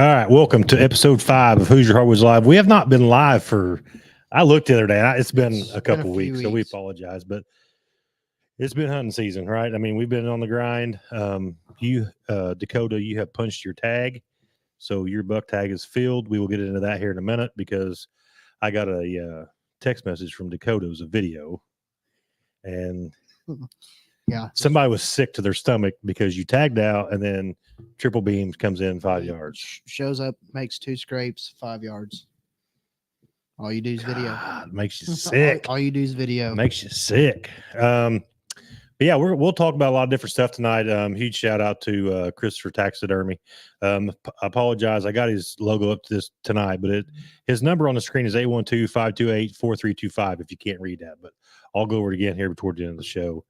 All right, welcome to episode 5 of Who's Your Hardwoods Live. We have not been live for, I looked the other day, it's been a couple weeks, so we apologize, but it's been hunting season, right? I mean, we've been on the grind. Dakota, you have punched your tag, so your buck tag is filled. We will get into that here in a minute because I got a text message from Dakota. It was a video, and somebody was sick to their stomach because you tagged out and then triple beams comes in 5 yards. Shows up, makes 2 scrapes, 5 yards. All you do is video. God, makes you sick. all you do is video. Makes you sick. But yeah, we'll talk about a lot of different stuff tonight. Huge shout out to Christopher Taxidermy. I apologize. I got his logo up to this tonight, but his number on the screen is 812-528-4325 if you can't read that. But I'll go over it again here toward the end of the show.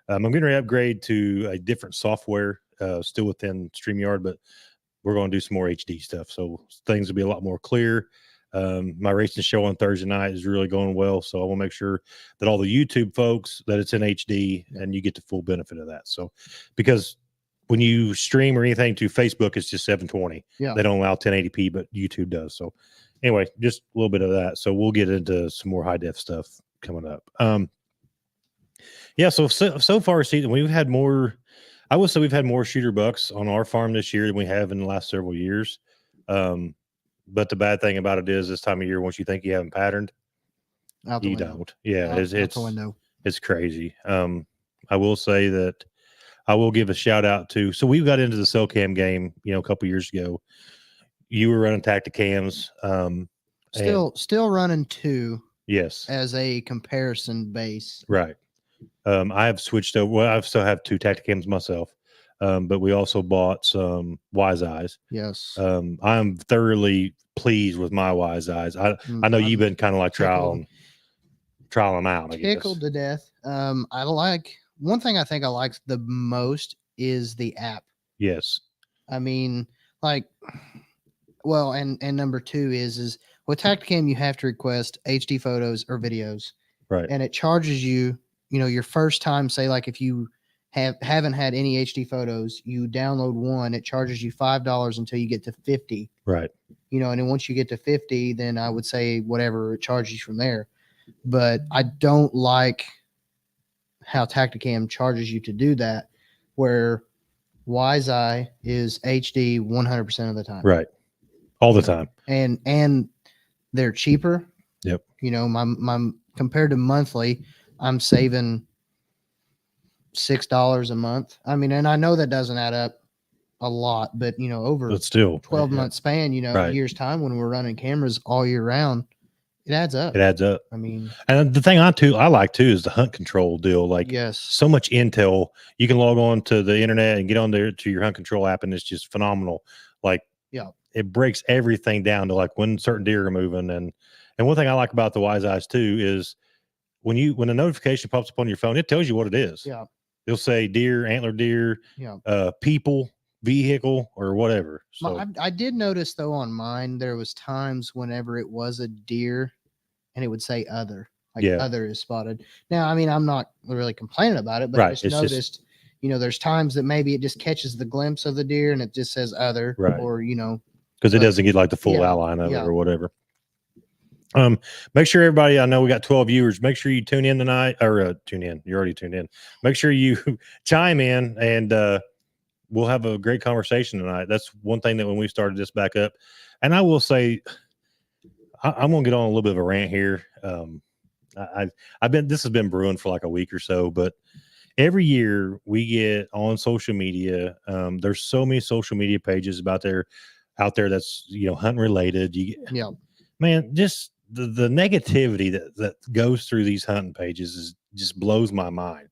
I'm going to upgrade to a different software, still within StreamYard, but we're going to do some more HD stuff. So things will be a lot more clear. My racing show on Thursday night is really going well. So I will make sure that all the YouTube folks that it's in HD and you get the full benefit of that. So because when you stream or anything to Facebook, it's just 720. Yeah. They don't allow 1080p, but YouTube does. So anyway, just a little bit of that. So we'll get into some more high def stuff coming up. Yeah, so far season we've had more. I will say we've had more shooter bucks on our farm this year than we have in the last several years. But the bad thing about it is this time of year, once you think you haven't patterned, you don't. Yeah, it's crazy. I will say that I will give a shout out to. So we got into the cell cam game, a couple years ago. You were running Tacticams. Still running 2. Yes, as a comparison base. Right. I have switched over. Well, I still have 2 Tacticams myself, but we also bought some Wise Eyes. Yes. I'm thoroughly pleased with my Wise Eyes. I know you've been kind of like trialing them out. Tickled to death. I like one thing I think I like the most is the app. Yes. I mean, and number 2 is with Tacticam you have to request HD photos or videos. Right. And it charges you. Your first time, say like if you haven't had any HD photos, you download one, it charges you $5 until you get to 50. Right. And then once you get to 50, then I would say whatever it charges you from there. But I don't like how Tacticam charges you to do that, where Wise Eye is HD 100% of the time. Right. All the time. And they're cheaper. Yep. My compared to monthly, I'm saving $6 a month. I mean, and I know that doesn't add up a lot, but over still 12-month span, a year's time when we're running cameras all year round, it adds up. It adds up. I mean, and the thing I like too is the hunt control deal. Like, yes, so much intel. You can log on to the internet and get on there to your hunt control app, and it's just phenomenal. Like, yeah, it breaks everything down to like when certain deer are moving. And one thing I like about the Wise Eyes too is when a notification pops up on your phone, it tells you what it is. Yeah. It'll say deer, antler deer, people, vehicle, or whatever. So I did notice though on mine, there was times whenever it was a deer and it would say other, other is spotted. Now, I mean, I'm not really complaining about it, but I just noticed, there's times that maybe it just catches the glimpse of the deer and it just says other, or, because it doesn't get like the full outline of it or whatever. Make sure everybody, I know we got 12 viewers. Make sure you tune in tonight or tune in. You're already tuned in. Make sure you chime in and we'll have a great conversation tonight. That's one thing that when we started this back up, and I will say, I'm going to get on a little bit of a rant here. This has been brewing for like a week or so, but every year we get on social media. There's so many social media pages out there that's, hunting related. Man, just the negativity that goes through these hunting pages just blows my mind.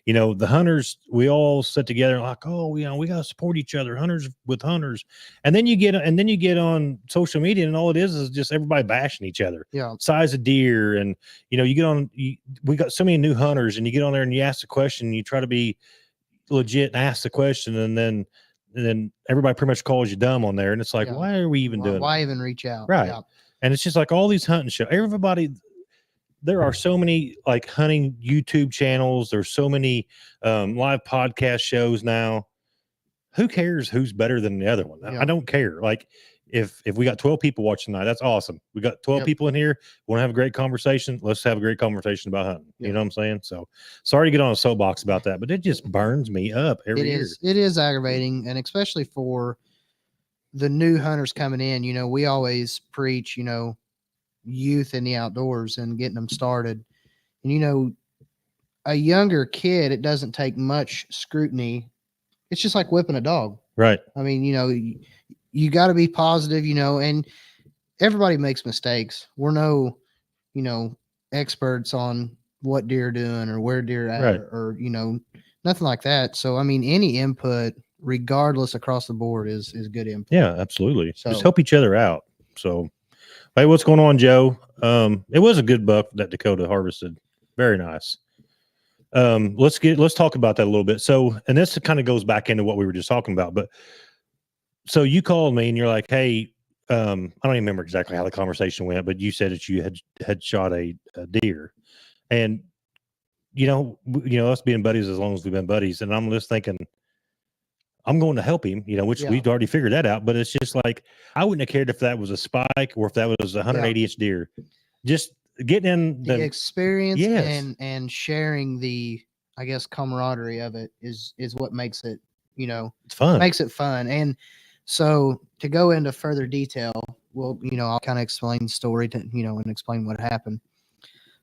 The hunters, we all sit together like, oh, we got to support each other, hunters with hunters. And then you get on social media and all it is just everybody bashing each other. Yeah. Size of deer. And, you get on, we got so many new hunters and you get on there and you ask the question and you try to be legit and ask the question. And then everybody pretty much calls you dumb on there. And it's like, why are we even doing Why even reach out? Right. Yeah. And it's just like all these hunting shows, there are so many like hunting YouTube channels. There's so many live podcast shows now. Who cares who's better than the other one? I don't care. Like, if we got 12 people watching tonight, that's awesome. We got 12 people in here. Want to have a great conversation. Let's have a great conversation about hunting. You know what I'm saying? So sorry to get on a soapbox about that, but it just burns me up every year. It is aggravating, and especially for the new hunters coming in. You know, we always preach, you know, youth in the outdoors and getting them started. And, you know, a younger kid, it doesn't take much scrutiny. It's just like whipping a dog. Right. I mean, you know, you got to be positive, you know, and everybody makes mistakes. We're no, you know, experts on what deer are doing or where deer are at, or, you know, nothing like that. So, I mean, any input, regardless across the board, is good input. Yeah, absolutely. So, just help each other out. So, hey, what's going on, Joe? It was a good buck that Dakota harvested. Very nice. Let's talk about that a little bit. So, and this kind of goes back into what we were just talking about, but so you called me and you're like, hey, I don't even remember exactly how the conversation went, but you said that you had shot a deer, and you know, us being buddies as long as we've been buddies, and I'm just thinking, I'm going to help him, you know, which we've already figured that out, but it's just like, I wouldn't have cared if that was a spike or if that was a 180-inch deer. Just getting in the experience and sharing the, I guess, camaraderie of it is what makes it, you know, it's fun. Makes it fun. And so to go into further detail, well, you know, I'll kind of explain the story to, you know, and explain what happened.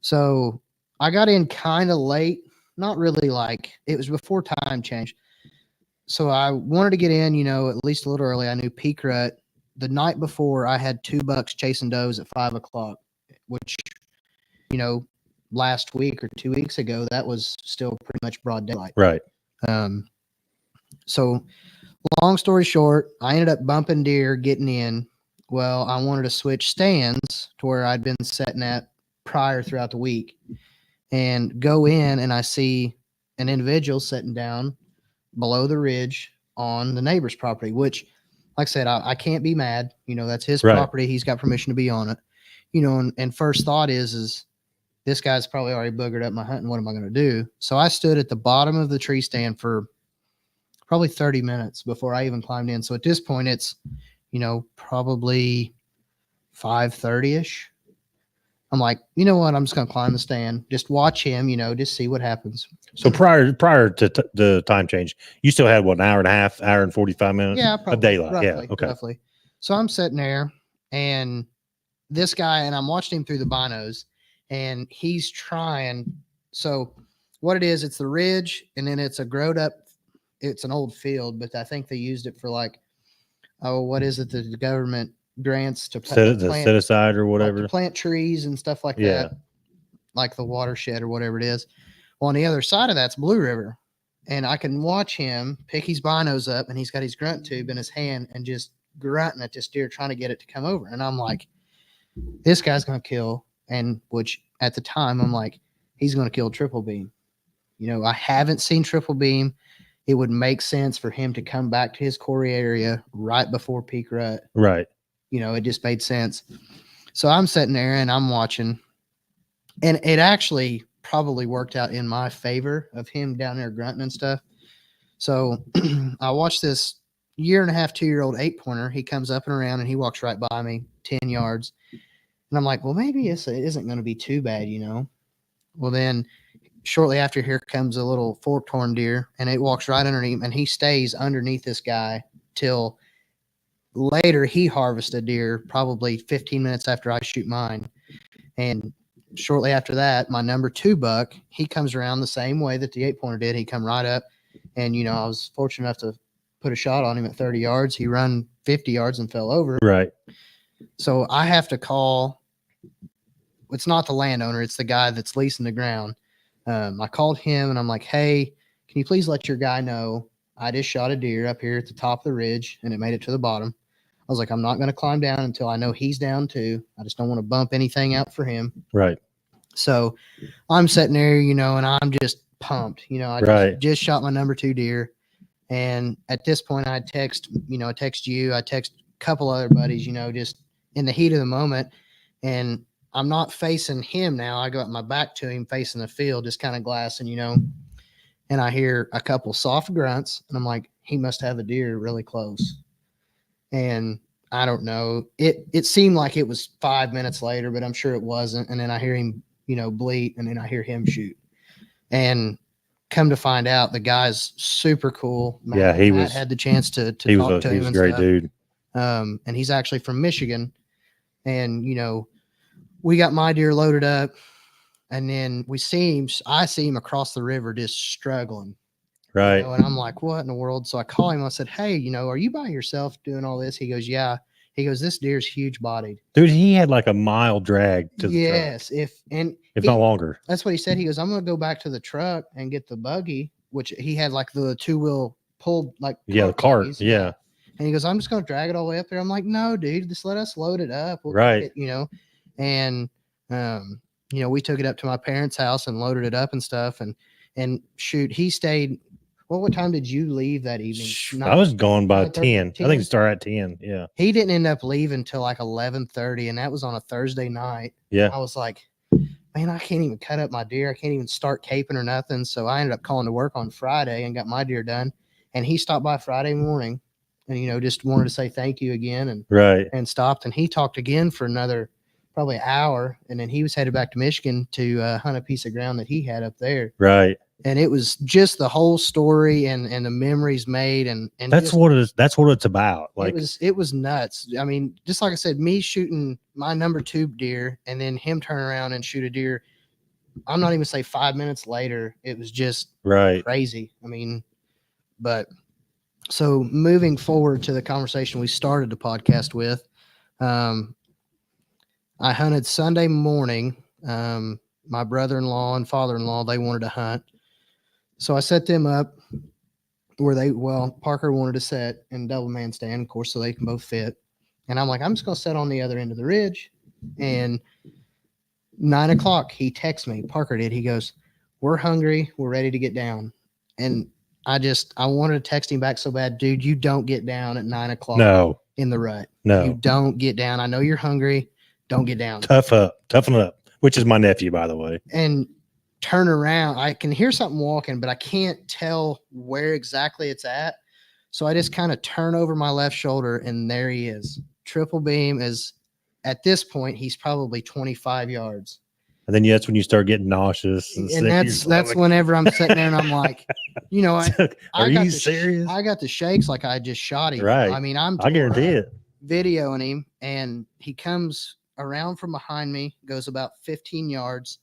So I got in kind of late, not really, like it was before time change. So I wanted to get in, you know, at least a little early. I knew peak rut. The night before, I had 2 bucks chasing does at 5 o'clock, which, you know, last week or 2 weeks ago, that was still pretty much broad daylight. Right. So long story short, I ended up bumping deer getting in. Well, I wanted to switch stands to where I'd been setting at prior throughout the week and go in, and I see an individual sitting down below the ridge on the neighbor's property, which, like I said, I can't be mad. You know, that's his property. He's got permission to be on it. You know, and first thought is this guy's probably already boogered up my hunting. What am I going to do? So I stood at the bottom of the tree stand for probably 30 minutes before I even climbed in. So at this point, it's, you know, probably 5:30-ish. I'm like, you know what? I'm just going to climb the stand, just watch him, you know, just see what happens. So prior to the time change, you still had what, an hour and a half, hour and 45 minutes? Yeah, probably, of daylight. Roughly, yeah, okay. Roughly. So I'm sitting there, and this guy, and I'm watching him through the binos, and he's trying. So what it is, it's the ridge, and then it's a growed up, it's an old field, but I think they used it for like, oh, what is it that the government grants to plant, set aside or whatever, like to plant trees and stuff like that, like the watershed or whatever it is. Well, on the other side of that's Blue River, and I can watch him pick his binos up, and he's got his grunt tube in his hand and just grunting at this deer, trying to get it to come over. And I'm like, this guy's going to kill. And which at the time, I'm like, he's going to kill triple beam. You know, I haven't seen triple beam. It would make sense for him to come back to his quarry area right before peak rut. Right. You know, it just made sense. So I'm sitting there and I'm watching, and it actually probably worked out in my favor of him down there grunting and stuff. So I watched this 1.5, 2-year-old 8-pointer. He comes up and around and he walks right by me 10 yards. And I'm like, well, maybe it isn't going to be too bad, you know? Well, then shortly after, here comes a little forked horn deer, and it walks right underneath him, and he stays underneath this guy till later. He harvested deer probably 15 minutes after I shoot mine. And shortly after that, my number 2 buck, he comes around the same way that the 8-pointer did. He come right up, and, you know, I was fortunate enough to put a shot on him at 30 yards. He run 50 yards and fell over. Right. So I have to call. It's not the landowner. It's the guy that's leasing the ground. I called him and I'm like, hey, can you please let your guy know I just shot a deer up here at the top of the ridge and it made it to the bottom. I was like, I'm not going to climb down until I know he's down too. I just don't want to bump anything out for him. Right. So I'm sitting there, you know, and I'm just pumped. You know, I just shot my number 2 deer. And at this point I text you, I text a couple other buddies, you know, just in the heat of the moment. And I'm not facing him now. I got my back to him facing the field, just kind of glassing, you know, and I hear a couple soft grunts and I'm like, he must have a deer really close. And I don't know. It seemed like it was 5 minutes later, but I'm sure it wasn't. And then I hear him, bleat, and then I hear him shoot. And come to find out, the guy's super cool. Matt had the chance to talk to him. He was a great dude. And he's actually from Michigan. And, we got my deer loaded up, and then I see him across the river just struggling. Right. And I'm like, what in the world? So I call him. I said, hey, are you by yourself doing all this? He goes, yeah. He goes, this deer's huge bodied. Dude, he had like a mile drag to the truck. Yes. If not longer. That's what he said. He goes, I'm going to go back to the truck and get the buggy, which he had like the 2-wheel pulled, like, the cart. Buggies. Yeah. And he goes, I'm just going to drag it all the way up there. I'm like, no, dude, just let us load it up. We'll right. And, we took it up to my parents' house and loaded it up and stuff. And shoot, he stayed. Well, what time did you leave that evening? I was going by 10. I think it started at 10. Yeah. He didn't end up leaving till like 11:30, and that was on a Thursday night. Yeah. I was like, man, I can't even cut up my deer. I can't even start caping or nothing. So I ended up calling to work on Friday and got my deer done. And he stopped by Friday morning and, just wanted to say thank you again and stopped. And he talked again for another probably an hour. And then he was headed back to Michigan to hunt a piece of ground that he had up there. Right. And it was just the whole story and the memories made. And that's what it is. That's what it's about. Like it was nuts. I mean, just like I said, me shooting my number 2 deer and then him turn around and shoot a deer. I'm not even say 5 minutes later. It was just crazy. I mean, but so moving forward to the conversation we started the podcast with, I hunted Sunday morning. My brother-in-law and father-in-law, they wanted to hunt. So I set them up where Parker wanted to set in double man stand, of course, so they can both fit. And I'm like, I'm just going to set on the other end of the ridge. And 9 o'clock, he texts me. Parker did. He goes, we're hungry. We're ready to get down. And I wanted to text him back so bad. Dude, you don't get down at 9 o'clock in the rut. No. You don't get down. I know you're hungry. Don't get down. Toughen up, which is my nephew, by the way. And turn around. I can hear something walking, but I can't tell where exactly it's at. So I just kind of turn over my left shoulder, and there he is. Triple beam is, at this point, he's probably 25 yards. And then that's when you start getting nauseous. And that's whenever I'm sitting there and I'm like, are you serious? I got the shakes like I just shot him. Right. I mean, I guarantee it. Videoing him, and he comes around from behind me, goes about 15 yards,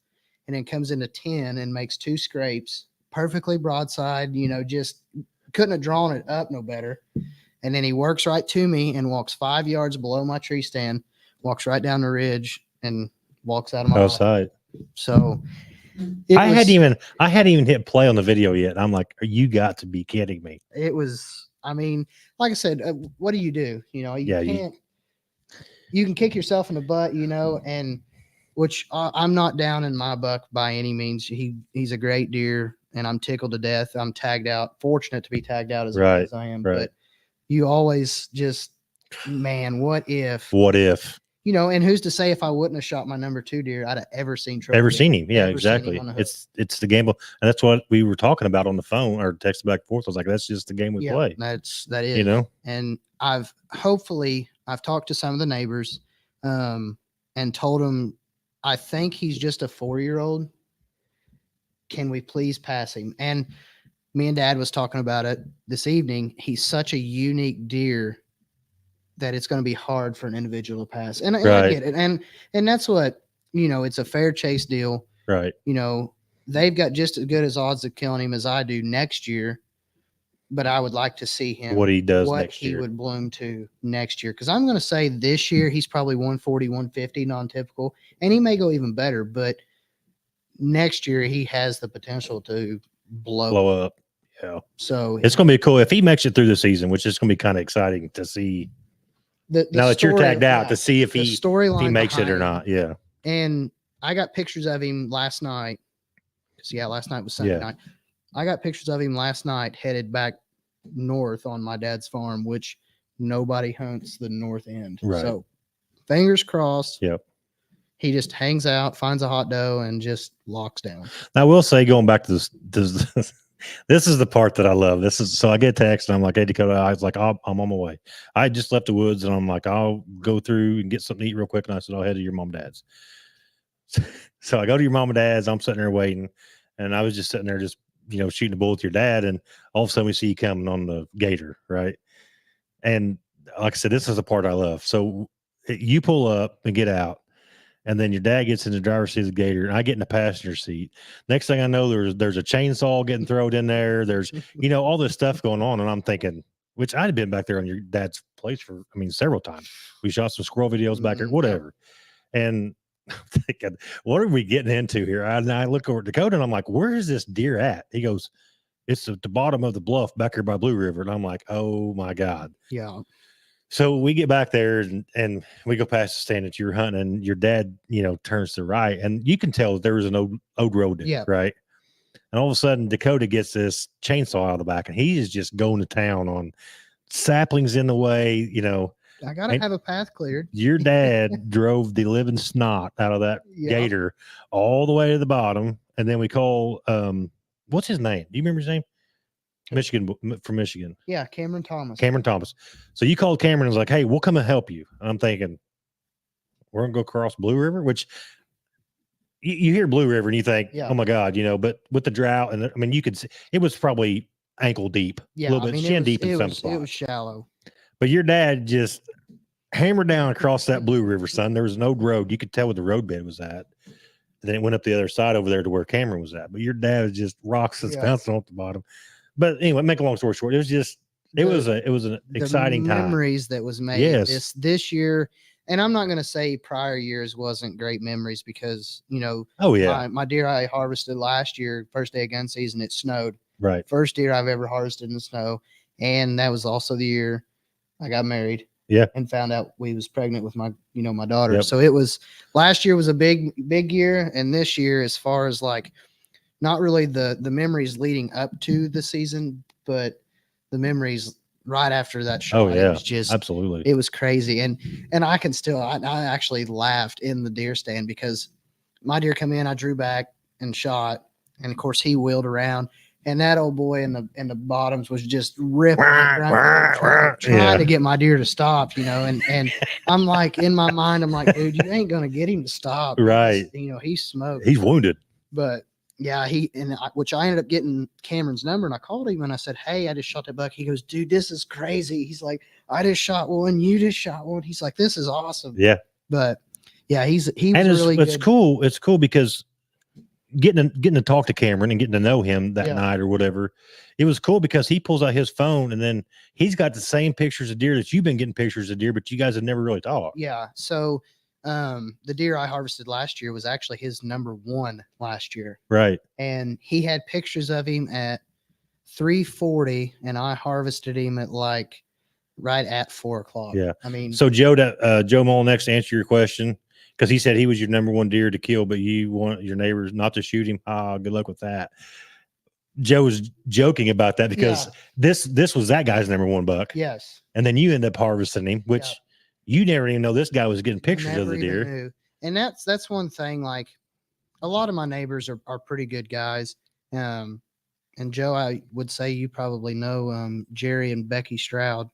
and then comes into 10 and makes 2 scrapes, perfectly broadside, just couldn't have drawn it up no better. And then he works right to me and walks 5 yards below my tree stand, walks right down the ridge and walks out of my sight. So I hadn't even hit play on the video yet. I'm like, you got to be kidding me. It was, I mean, like I said, what do? You can kick yourself in the butt, and which I'm not down in my buck by any means. He's a great deer, and I'm tickled to death. I'm tagged out, fortunate to be tagged out as much as I am. Right. But you always just, man, what if? And who's to say if I wouldn't have shot my number 2 deer, I'd have ever seen him. Yeah, exactly. It's the game. And that's what we were talking about on the phone or texting back and forth. I was like, that's just the game we play. That is. And I've talked to some of the neighbors and told them, I think he's just a 4-year-old. Can we please pass him? And me and Dad was talking about it this evening. He's such a unique deer that it's going to be hard for an individual to pass. And I get it. And that's what, it's a fair chase deal. Right. They've got just as good as odds of killing him as I do next year, but I would like to see him, what he does next year, he would bloom to next year. Cause I'm going to say this year, he's probably 140, 150 non-typical, and he may go even better, but next year he has the potential to blow up. Yeah. So it's going to be cool if he makes it through the season, which is going to be kind of exciting to see. Now that you're tagged out, to see if he makes it or not. Yeah. And I got pictures of him last night. Last night was Sunday night. I got pictures of him last night headed back north on my dad's farm, which nobody hunts the north end. Right. So fingers crossed. Yep. He just hangs out, finds a hot doe, and just locks down. I will say, going back to this This is the part that I love. So I get a text and I'm like, hey, Dakota, I was like, I'm on my way. I just left the woods and I'm like, I'll go through and get something to eat real quick. And I said, I'll head to your mom and dad's. So I go to your mom and dad's. I'm sitting there waiting. And I was just sitting there just, shooting a bull with your dad. And all of a sudden we see you coming on the gator. Right. And like I said, this is the part I love. So you pull up and get out. And then your dad gets in the driver's seat of the gator, and I get in the passenger seat. Next thing I know, there's a chainsaw getting thrown in there. There's, all this stuff going on. And I'm thinking, which I'd been back there on your dad's place for, several times. We shot some squirrel videos back there, whatever. And I'm thinking, what are we getting into here? And I look over at Dakota and I'm like, where is this deer at? He goes, it's at the bottom of the bluff back here by Blue River. And I'm like, oh my God. Yeah. So we get back there and we go past the stand that you're hunting, and your dad, turns to the right, and you can tell there was an old road there, right? And all of a sudden Dakota gets this chainsaw out of the back, and he is just going to town on saplings in the way, I gotta have a path cleared. Your dad drove the living snot out of that gator all the way to the bottom, and then we call what's his name? Do you remember his name? From Michigan. Yeah, Cameron Thomas. So you called Cameron and was like, hey, we'll come and help you. And I'm thinking, we're going to go across Blue River, which you hear Blue River and you think, oh my God, but with the drought, and you could see it was probably ankle deep, a little bit shin deep in some spots. It was shallow. But your dad just hammered down across that Blue River, son. There was an old road. You could tell where the roadbed was at. And then it went up the other side over there to where Cameron was at. But your dad was just rocks and bouncing off the bottom. But anyway, make a long story short, it was an exciting time. Memories that was made this year, and I'm not going to say prior years wasn't great memories because my deer I harvested last year, first day of gun season, it snowed. Right, first deer I've ever harvested in the snow, and that was also the year I got married. Yeah, and found out we was pregnant with my my daughter. Yep. So it was last year was a big year, and this year, as far as like. Not really the memories leading up to the season, but the memories right after that shot. Oh yeah, it was just absolutely. It was crazy, and I can still. I actually laughed in the deer stand because my deer come in, I drew back and shot, and of course he wheeled around, and that old boy in the bottoms was just ripping, trying to get my deer to stop, and I'm like in my mind, I'm like, dude, you ain't gonna get him to stop, right? He's smoked, he's wounded, but. Yeah, which I ended up getting Cameron's number, and I called him and I said, hey, I just shot that buck. He goes, dude, this is crazy. He's like, I just shot one, you just shot one. He's like, this is awesome. Yeah. But yeah, he was really good. It's cool. It's cool because getting to talk to Cameron and getting to know him that night or whatever, it was cool because he pulls out his phone and then he's got the same pictures of deer that you've been getting pictures of deer, but you guys have never really talked. Yeah. So the deer I harvested last year was actually his number one last year. Right. And he had pictures of him at 3:40 and I harvested him at like right at 4:00. Yeah. So Joe Molnex, to answer your question, because he said he was your number one deer to kill, but you want your neighbors not to shoot him. Good luck with that. Joe was joking about that because this was that guy's number one buck. Yes. And then you end up harvesting him, which you never even know this guy was getting pictures of the deer. Knew. And that's one thing, like a lot of my neighbors are pretty good guys. And Joe, I would say you probably know Jerry and Becky Stroud.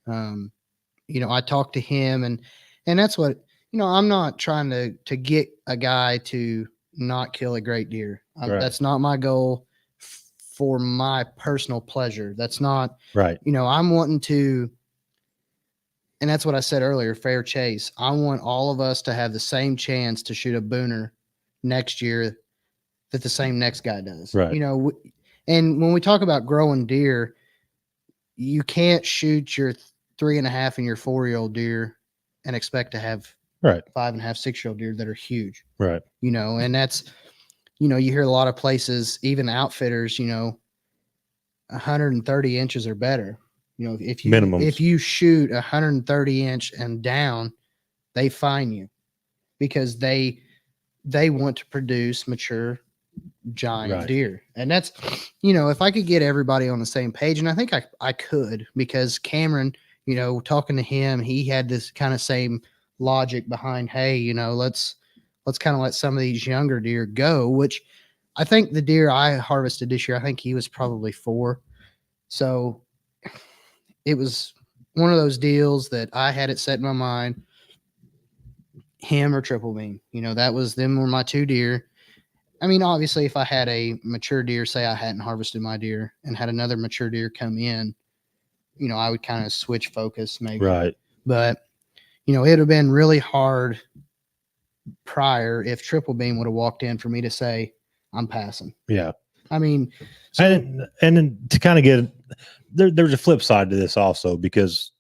I talked to him and that's what, I'm not trying to get a guy to not kill a great deer. Right. That's not my goal for my personal pleasure. That's not right. I'm wanting to, and that's what I said earlier, fair chase. I want all of us to have the same chance to shoot a booner next year that the same next guy does. Right. And when we talk about growing deer, you can't shoot your 3.5 and your 4-year-old deer and expect to have 5.5, 6-year-old deer that are huge. Right. And that's, you hear a lot of places, even outfitters, 130 inches or better. If you shoot 130 inch and down, they fine you because they want to produce mature giant deer. And that's, if I could get everybody on the same page, and I think I could, because Cameron, talking to him, he had this kind of same logic behind, hey, let's kind of let some of these younger deer go, which I think the deer I harvested this year, I think he was probably 4. So it was one of those deals that I had it set in my mind, him or triple beam. Them were my 2 deer. I mean, obviously, if I had a mature deer, say I hadn't harvested my deer and had another mature deer come in, I would kind of switch focus maybe. Right. But, it would have been really hard prior if triple beam would have walked in for me to say, I'm passing. Yeah. I mean, and then to kind of get there's a flip side to this also, because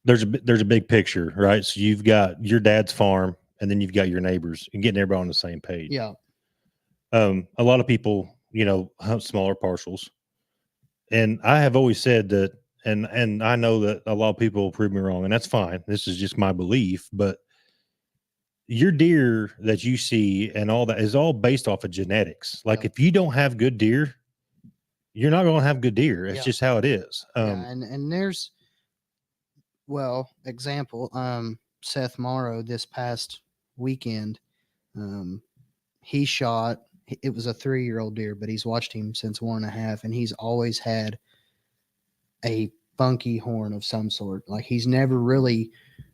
there's a big picture, right? So you've got your dad's farm, and then you've got your neighbors, and getting everybody on the same page. Yeah. A lot of people, hunt smaller parcels, and I have always said that, and I know that a lot of people will prove me wrong, and that's fine. This is just my belief, but your deer that you see and all that is all based off of genetics. Like, if you don't have good deer, you're not going to have good deer. It's just how it is. And there's, example, Seth Morrow this past weekend, he shot, it was a 3-year-old deer, but he's watched him since 1.5, and he's always had a funky horn of some sort. Like, he's never really,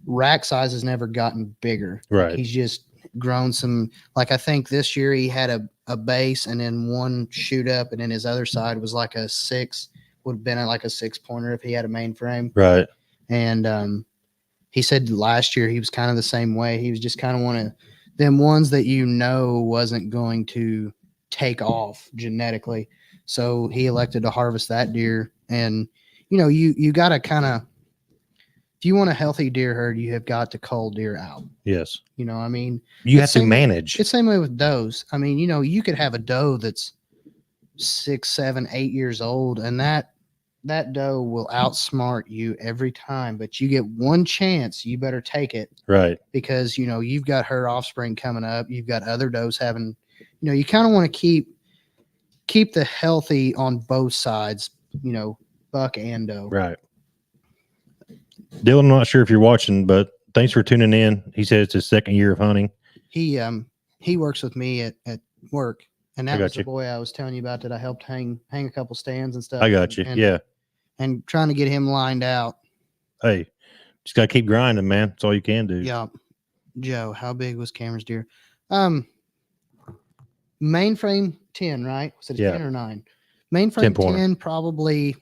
rack size has never gotten bigger. Right. Like, he's just grown some, like, I think this year he had a base and then one shoot up, and then his other side was like a 6, would have been like a 6-pointer if he had a mainframe. Right. And he said last year he was kind of the same way. He was just kind of one of them ones that wasn't going to take off genetically. So he elected to harvest that deer. And, you got to kind of, if you want a healthy deer herd, you have got to cull deer out. Yes. You have to manage. It's the same way with does. I mean, you could have a doe that's 6, 7, 8 years old, and that doe will outsmart you every time, but you get one chance, you better take it. Right. Because, you've got her offspring coming up. You've got other does having, you kind of want to keep the healthy on both sides, buck and doe. Right. Dylan, I'm not sure if you're watching, but thanks for tuning in. He said it's his 2nd year of hunting. He works with me at work, and that was the boy I was telling you about that I helped hang a couple stands and stuff. I got you. Yeah. And trying to get him lined out. Hey, just got to keep grinding, man. That's all you can do. Yeah. Joe, how big was Cameron's deer? Mainframe 10, right? Was it 10 or 9? Mainframe 10, probably,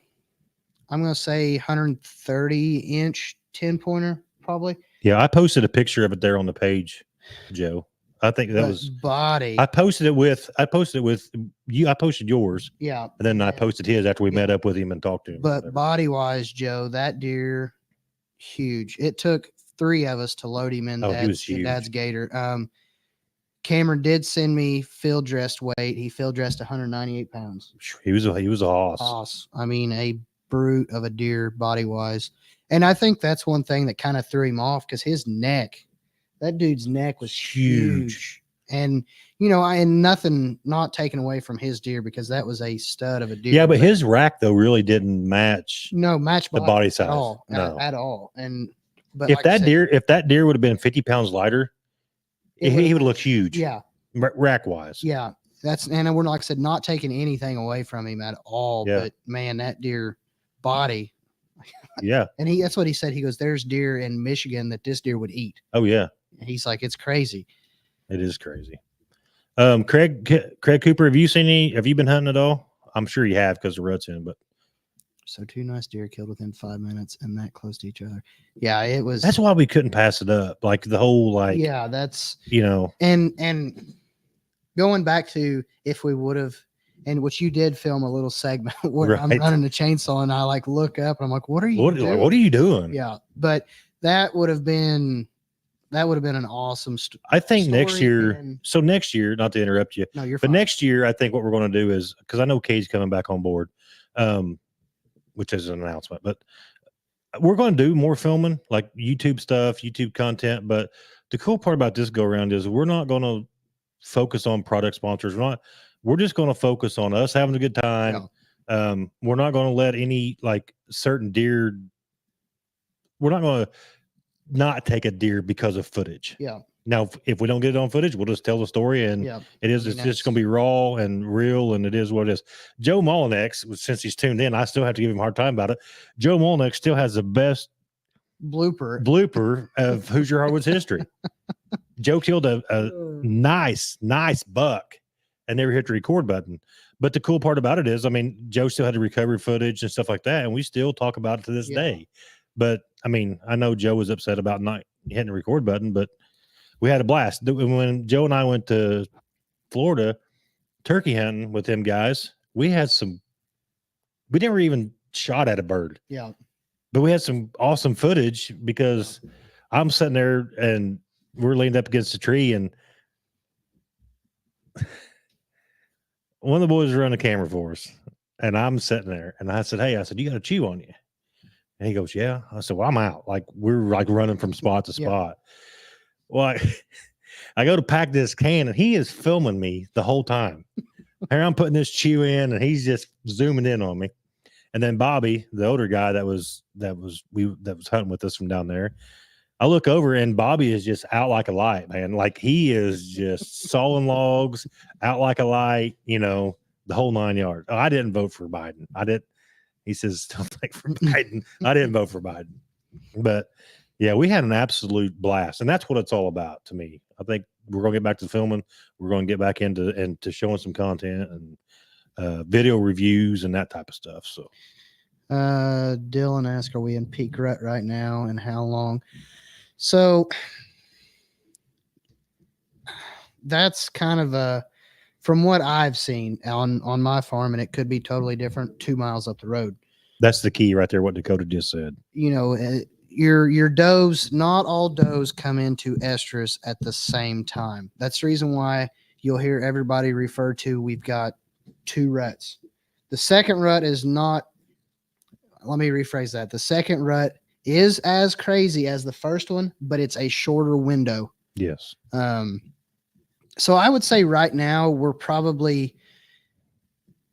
I'm going to say 130-inch 10-pointer, probably. Yeah, I posted a picture of it there on the page, Joe. I think that was body. I posted it with you. I posted yours. Yeah. And then I posted his after we met up with him and talked to him. But body wise, Joe, that deer, huge. It took 3 of us to load him in Dad's gator. Cameron did send me field dressed weight. He field dressed 198 pounds. He was a hoss. Hoss. I mean, a brute of a deer body wise. And I think that's one thing that kind of threw him off, because his neck, that dude's neck was huge. And, and nothing not taken away from his deer, because that was a stud of a deer. Yeah, but his rack, though, really didn't match the body size. At all. But if that deer would have been 50 pounds lighter, he would look huge. Yeah. Rack wise. Yeah. And we're, like I said, not taking anything away from him at all. Yeah. But man, that deer body. Yeah. And that's what he said. He goes, there's deer in Michigan that this deer would eat. Oh yeah. And he's like, it's crazy. It is crazy. Craig Cooper, have you been hunting at all? I'm sure you have, because the rut's in, but. So 2 nice deer killed within 5 minutes and that close to each other. Yeah, it was. That's why we couldn't pass it up. Like the whole, yeah, that's, and going back to if we would have, and which you did film a little segment where I'm running the chainsaw and I look up and I'm like, what are you doing? What are you doing? Yeah. But that would have been an awesome I think next year. So next year, not to interrupt you. No, you're fine. But next year, I think what we're going to do is, because I know Kate's coming back on board, which is an announcement, but we're going to do more filming, like YouTube stuff, YouTube content. But the cool part about this go around is we're not going to focus on product sponsors. We're just going to focus on us having a good time. Yeah. We're not going to let any certain deer. We're not going to not take a deer because of footage. Yeah. Now, if we don't get it on footage, we'll just tell the story, and it's just going to be raw and real, and it is what it is. Joe Molinex, since he's tuned in, I still have to give him a hard time about it. Joe Molinex still has the best blooper of Hoosier Hardwoods history. Joe killed a nice buck and never hit the record button. But the cool part about it is, I mean, Joe still had the recovery footage and stuff like that, and we still talk about it to this day. But I mean, I know Joe was upset about not hitting the record button, but we had a blast. When Joe and I went to Florida turkey hunting with them guys, we never even shot at a bird. Yeah. But we had some awesome footage because I'm sitting there and we're leaned up against a tree, and one of the boys run the camera for us. And I'm sitting there and I said, "Hey," I said, "You got a chew on you?" And he goes, "Yeah." I said, "Well, I'm out." Like, we're like running from spot to spot. Well, I go to pack this can, and he is filming me the whole time. Here I'm putting this chew in, and he's just zooming in on me. And then Bobby, the older guy that was hunting with us from down there, I look over, and Bobby is just out like a light, man. Like, he is just sawing logs, out like a light, the whole 9 yards. Oh, I didn't vote for Biden. He says, "Don't vote for Biden." I didn't vote for Biden. But yeah, we had an absolute blast, and that's what it's all about to me. I think we're going to get back to filming. We're going to get back into showing some content and video reviews and that type of stuff. So, Dylan asked, "Are we in peak rut right now, and how long?" So that's kind of from what I've seen on my farm, and it could be totally different 2 miles up the road. That's the key right there, what Dakota just said. Your does, not all does come into estrus at the same time. That's the reason why you'll hear everybody refer to, we've got 2 ruts. The second rut is not, let me rephrase that. The second rut is as crazy as the first one, but it's a shorter window. Yes. So I would say right now we're probably,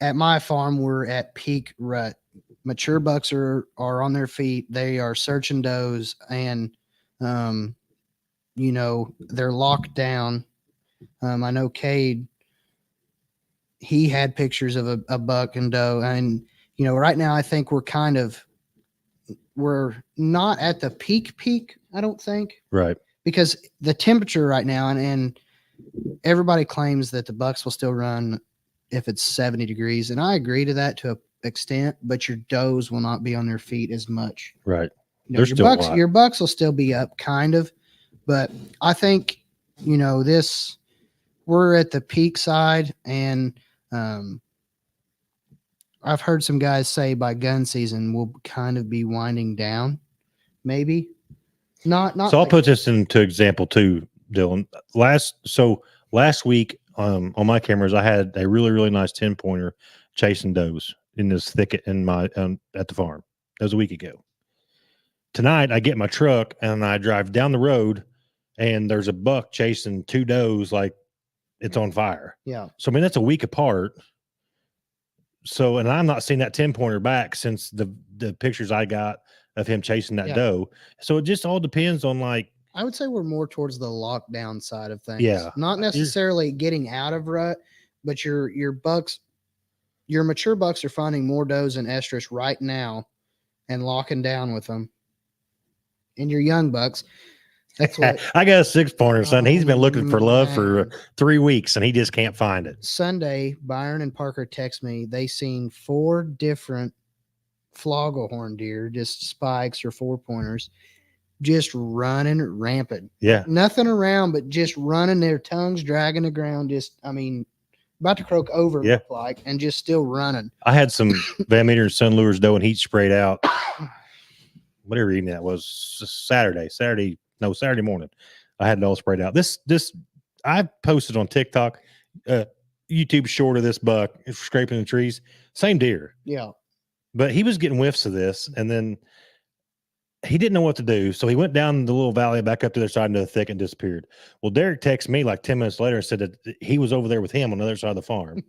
at my farm, we're at peak rut. Mature bucks are on their feet. They are searching does, and they're locked down. I know Cade, he had pictures of a buck and doe, and right now I think we're not at the peak, I don't think. Right. Because the temperature right now, and everybody claims that the bucks will still run if it's 70 degrees. And I agree to that to an extent, but your does will not be on their feet as much. Right. Your bucks will still be up kind of, but I think, we're at the peak side, and I've heard some guys say by gun season we'll kind of be winding down, maybe. Not. So I'll put this into example too, Dylan. Last week on my cameras, I had a really, really nice 10-pointer chasing does in this thicket in my at the farm. That was a week ago. Tonight, I get my truck and I drive down the road, and there's a buck chasing 2 does like it's on fire. Yeah. So I mean, that's a week apart. So, and I'm not seeing that 10-pointer back since the pictures I got of him chasing that doe. So it just all depends on, like, I would say we're more towards the lockdown side of things. Yeah. Not necessarily getting out of rut, but your mature bucks are finding more does in estrus right now and locking down with them. And your young bucks, that's what I got a 6-pointer, son. He's been looking for love for 3 weeks, and he just can't find it. Sunday, Byron and Parker text me. They seen 4 different flugelhorn deer, just spikes or 4-pointers, just running rampant. Yeah. Nothing around, but just running, their tongues dragging the ground. About to croak over, look like, and just still running. I had some Van Meter and Sun Lures doe and heat sprayed out. Whatever evening that was, Saturday morning. I had it all sprayed out. This I posted on TikTok, YouTube short of this buck scraping the trees. Same deer. Yeah. But he was getting whiffs of this, and then he didn't know what to do. So he went down the little valley back up to the other side into the thicket and disappeared. Well, Derek texted me like 10 minutes later and said that he was over there with him on the other side of the farm.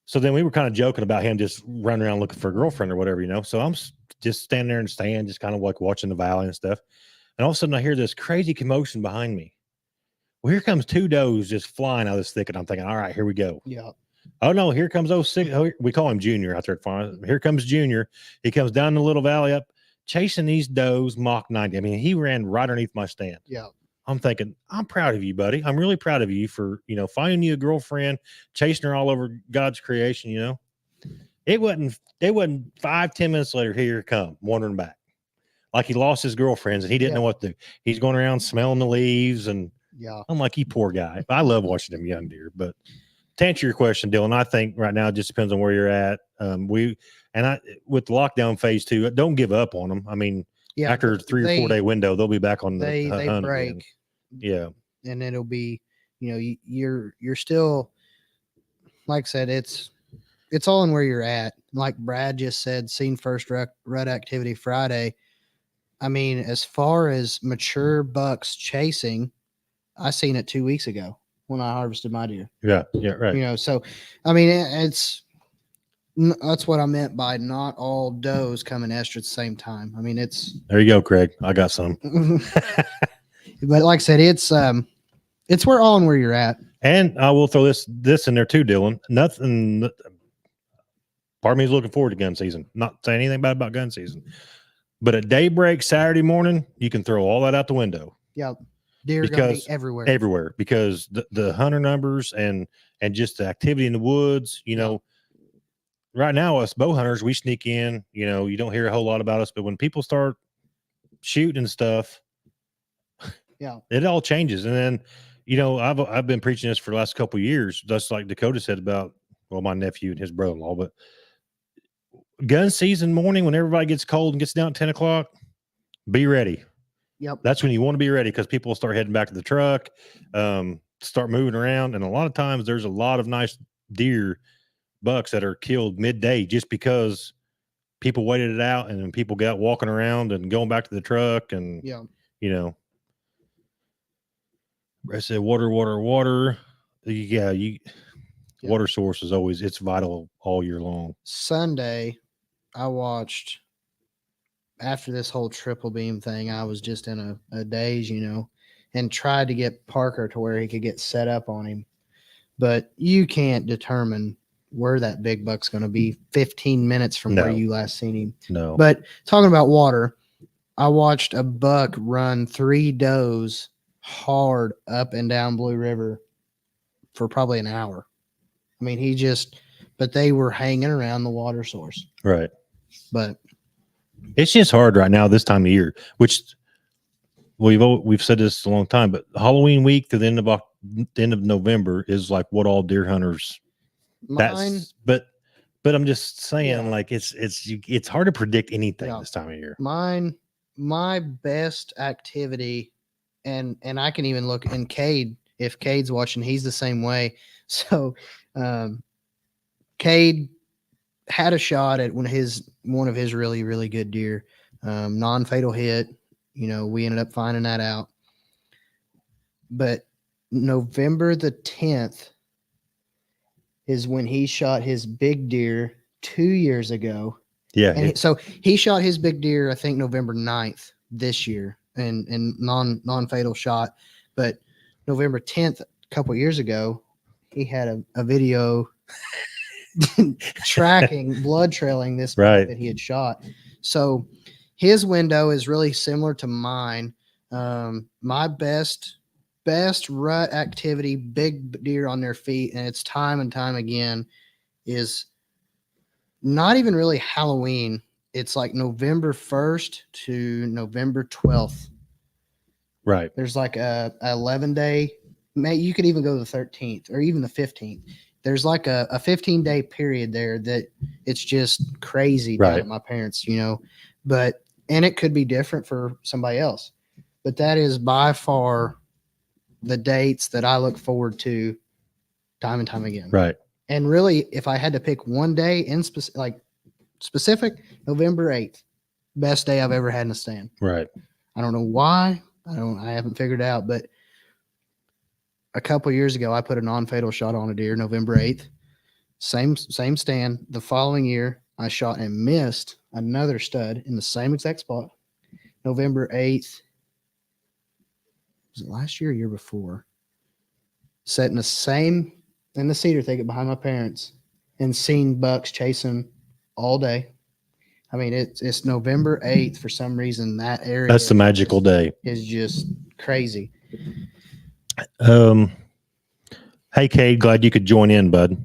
So then we were kind of joking about him just running around looking for a girlfriend or whatever, So I'm just standing there in the stand, just kind of like watching the valley and stuff. And all of a sudden I hear this crazy commotion behind me. Well, here comes 2 does just flying out of this thicket. I'm thinking, all right, here we go. Yeah. Oh no, here comes 06. Oh, we call him Junior out there at farm. Here comes Junior. He comes down the little valley up, chasing these does Mach 90. I mean, he ran right underneath my stand. Yeah. I'm thinking, I'm proud of you, buddy. I'm really proud of you for, finding you a girlfriend, chasing her all over God's creation, It wasn't 5-10 minutes later, here he come, wandering back. Like he lost his girlfriends and he didn't know what to do. He's going around smelling the leaves, and I'm like, you poor guy. I love watching them young deer. But to answer your question, Dylan, I think right now it just depends on where you're at. With the lockdown phase 2, don't give up on them. I mean, after a 3 or 4 day window, they'll be back on the hunt break. Again. Yeah. And it'll be, you're still, like I said, it's all in where you're at. Like Brad just said, seen first rut activity Friday. I mean, as far as mature bucks chasing, I seen it 2 weeks ago when I harvested my deer. Yeah. Yeah. Right. So, I mean, that's what I meant by not all does come in estrus at the same time. I mean, there you go, Craig. I got some. But like I said, it's where all and where you're at. And I will throw this in there too, Dylan. Nothing. Part of me is looking forward to gun season. Not saying anything bad about gun season, but at daybreak Saturday morning, you can throw all that out the window. Yeah, deer are gonna be everywhere because the hunter numbers and just the activity in the woods. Right now us bow hunters, we sneak in. You don't hear a whole lot about us, but when people start shooting and stuff, it all changes. And then I've been preaching this for the last couple of years, just like Dakota said about my nephew and his brother-in-law. But gun season morning, when everybody gets cold and gets down at 10 o'clock, be ready. Yep. That's when you want to be ready, because people start heading back to the truck, start moving around. And a lot of times there's a lot of nice deer bucks that are killed midday just because people waited it out, and then people got walking around and going back to the truck. And I said water. Water source is always, it's vital all year long. Sunday, I watched, after this whole triple beam thing, I was just in a daze, and tried to get Parker to where he could get set up on him. But you can't determine where that big buck's going to be 15 minutes from where you last seen him. No. But talking about water, I watched a buck run 3 does hard up and down Blue River for probably an hour. I mean, but they were hanging around the water source. Right. But it's just hard right now this time of year, which we've said this a long time, but Halloween week to the end of November is like what all deer hunters. But I'm just saying, like it's hard to predict anything this time of year. My best activity, and I can even look in Cade. If Cade's watching, he's the same way. So, Cade had a shot at one of his really, really good deer, non-fatal hit. We ended up finding that out. But November the 10th is when he shot his big deer 2 years ago. Yeah. And so he shot his big deer, I think November 9th this year, and non-fatal shot. But November 10th, a couple of years ago, he had a video blood trailing this buck that he had shot. So his window is really similar to mine. My best rut activity, big deer on their feet, and it's time and time again, is not even really Halloween. It's like November 1st to November 12th. Right. There's like a 11-day, you could even go to the 13th or even the 15th. There's like a 15-day period there that it's just crazy down at my parents, but, and it could be different for somebody else, but that is by far the dates that I look forward to time and time again. Right. And really, if I had to pick one day in specific, November 8th, best day I've ever had in a stand. Right. I don't know why. I haven't figured it out, but a couple years ago, I put a non-fatal shot on a deer, November 8th, same stand. The following year, I shot and missed another stud in the same exact spot. November 8th. Was it last year or year before? sat in the cedar thicket behind my parents and seen bucks chasing all day. I mean, it's November 8th for some reason. That area that's the magical day. Is just crazy. Hey, Cade, glad you could join in, bud.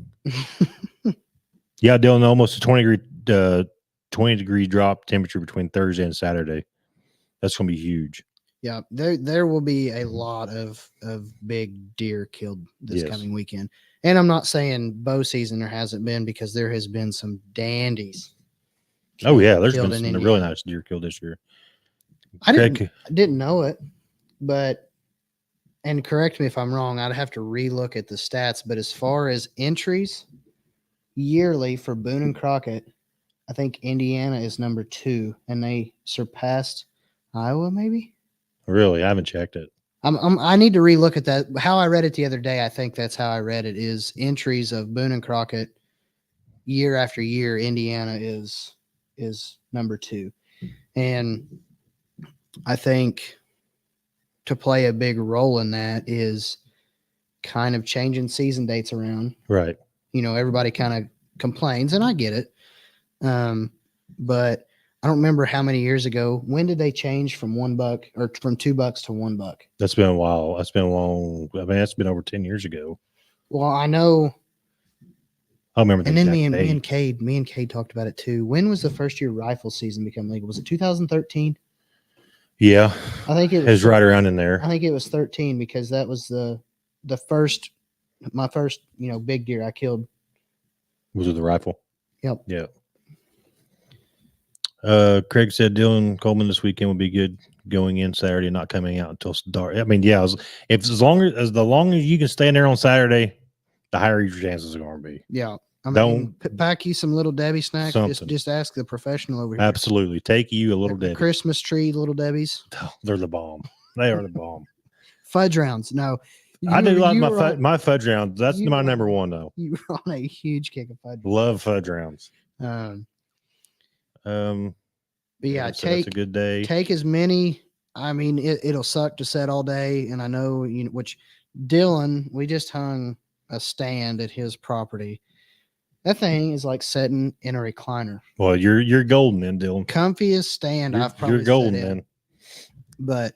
Yeah, Dylan, almost a 20 degree drop temperature between Thursday and Saturday. That's going to be huge. Yeah, there will be a lot of big deer killed this coming weekend. And I'm not saying bow season there hasn't been, because there has been some dandies. Oh yeah, there's been some really nice deer killed this year. I didn't know it, but, and correct me if I'm wrong, I'd have to relook at the stats, but as far as entries yearly for Boone and Crockett, I think Indiana is number 2, and they surpassed Iowa, maybe. Really, I haven't checked it. I need to relook at that. How I read it the other day, I think that's how I read it, is entries of Boone and Crockett year after year. Indiana is number 2. And I think to play a big role in that is kind of changing season dates around. Right. You know, everybody kind of complains, and I get it. But I don't remember how many years ago. When did they change from $1 or from $2 to $1? That's been a while. That's been a long. I mean, that's been over 10 years ago. Well, I know. I remember. And then me and Cade talked about it too. When was the first year rifle season become legal? Was it 2013? Yeah, I think it was right around in there. I think it was 13, because that was my first big deer I killed. Was it the rifle? Yep. Yeah. Craig said Dylan Coleman this weekend would be good going in Saturday and not coming out until dark. I mean, yeah, as long as you can stay in there on Saturday, the higher your chances are going to be. Yeah. I mean, pack you some Little Debbie snacks. Just ask the professional over here. Absolutely. Take you a Little Debbie. Christmas tree Little Debbie's. Oh, they're the bomb. They are the bomb. Fudge rounds. No. I do like my fudge rounds. That's my number one, though. You were on a huge kick of fudge. Love fudge rounds. But yeah, so that's a good day. Take as many. I mean, it'll suck to set all day, and I know which Dylan, we just hung a stand at his property. That thing is like sitting in a recliner. Well, you're golden then, Dylan. Comfiest stand I've probably you're golden then. But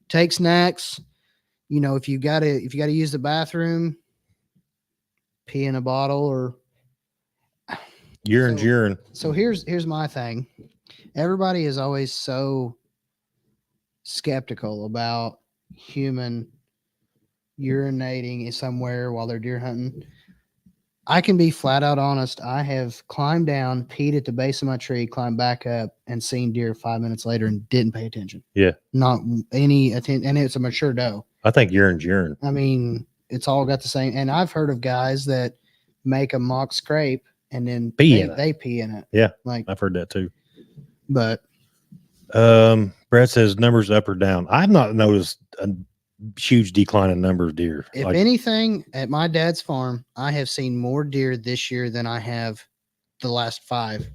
take snacks. If you gotta use the bathroom, pee in a bottle or urine. So here's my thing. Everybody is always so skeptical about human urinating somewhere while they're deer hunting. I can be flat out honest. I have climbed down, peed at the base of my tree, climbed back up, and seen deer 5 minutes later and didn't pay attention. Yeah. Not any attention. And it's a mature doe. I think urine's urine. I mean, it's all got the same. And I've heard of guys that make a mock scrape and then they pee in it. Yeah. Like I've heard that too. But Brad says numbers up or down. I've not noticed a huge decline in number of deer. If anything, at my dad's farm, I have seen more deer this year than I have the last 5.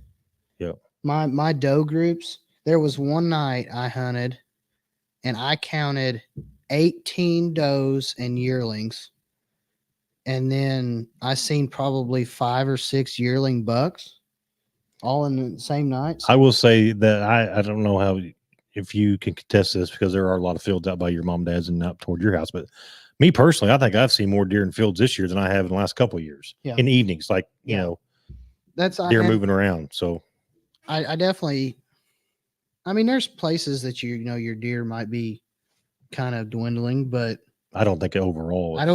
Yeah. My doe groups, there was one night I hunted and I counted 18 does and yearlings. And then I seen probably 5 or 6 yearling bucks all in the same night. I will say that I don't know if you can contest this, because there are a lot of fields out by your mom and dad's and up toward your house. But me personally, I think I've seen more deer in fields this year than I have in the last couple of years. Yeah. In the evenings, like, that's deer moving around. So I definitely, I mean, there's places that your deer might be kind of dwindling, but I don't think overall. I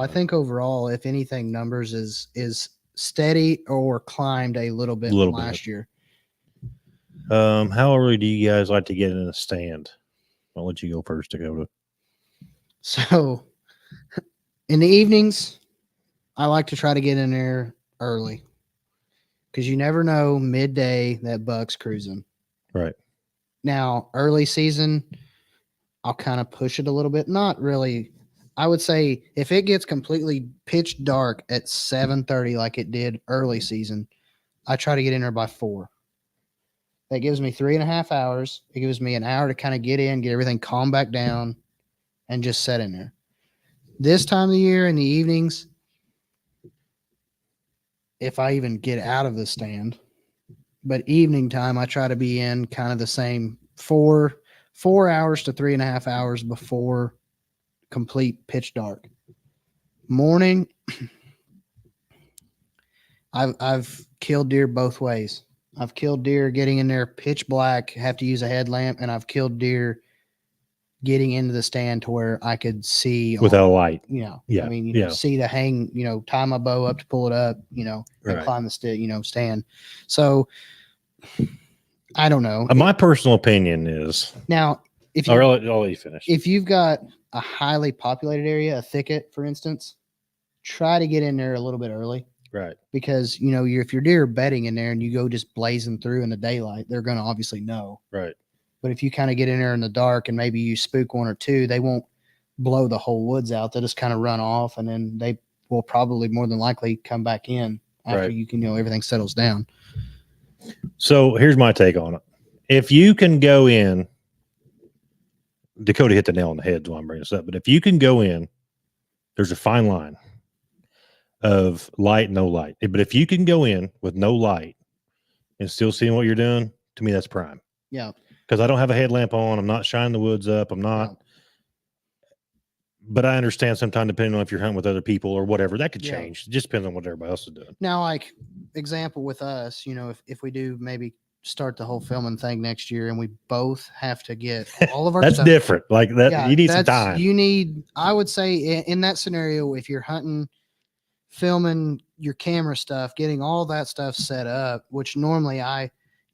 think overall, if anything, numbers is steady or climbed a little bit from last year. How early do you guys like to get in a stand? I'll let you go first, Dakota. So in the evenings, I like to try to get in there early, because you never know, midday that buck's cruising. Right. Now, early season, I'll kind of push it a little bit. Not really. I would say if it gets completely pitch dark at 7:30 like it did early season, I try to get in there by 4. That gives me 3.5 hours. It gives me an hour to kind of get in, get everything calmed back down, and just set in there. This time of the year in the evenings, if I even get out of the stand, but evening time, I try to be in kind of the same 4 hours to 3.5 hours before complete pitch dark. Morning, I've killed deer both ways. I've killed deer getting in there pitch black, have to use a headlamp, and I've killed deer getting into the stand to where I could see without a light. I mean, see the hang, tie my bow up to pull it up, and climb the stand. So I don't know. My personal opinion is now, if I'll let you finish. If you've got a highly populated area, a thicket, for instance, try to get in there a little bit early. Right. Because, if your deer are bedding in there and you go just blazing through in the daylight, they're going to obviously know. Right. But if you kind of get in there in the dark and maybe you spook one or two, they won't blow the whole woods out. They'll just kind of run off, and then they will probably more than likely come back in after you can, everything settles down. So here's my take on it. If you can go in, Dakota hit the nail on the head while I'm bringing this up, but if you can go in, there's a fine line of light, no light. But if you can go in with no light and still seeing what you're doing, to me, that's prime. Yeah. Because I don't have a headlamp on. I'm not shining the woods up. I'm not. Yeah. But I understand sometimes, depending on if you're hunting with other people or whatever, that could change. It just depends on what everybody else is doing. Now, like, example with us, if we do maybe start the whole filming thing next year and we both have to get all of our that's stuff, different. Like that, yeah, you need some time. I would say in that scenario, if you're hunting, filming your camera stuff, getting all that stuff set up, which normally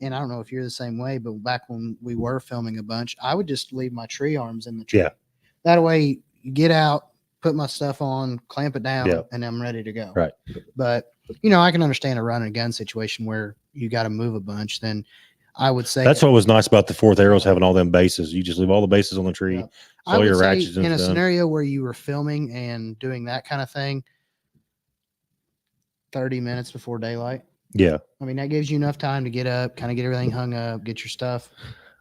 and I don't know if you're the same way, but back when we were filming a bunch, I would just leave my tree arms in the tree. Yeah. That way you get out, put my stuff on, clamp it down, and I'm ready to go. Right. But, I can understand a run and gun situation where you got to move a bunch. Then I would say that's what was nice about the fourth arrows having all them bases. You just leave all the bases on the tree. Yeah. All your ratchets in a scenario where you were filming and doing that kind of thing, 30 minutes before daylight. Yeah. I mean, that gives you enough time to get up, kind of get everything hung up, get your stuff.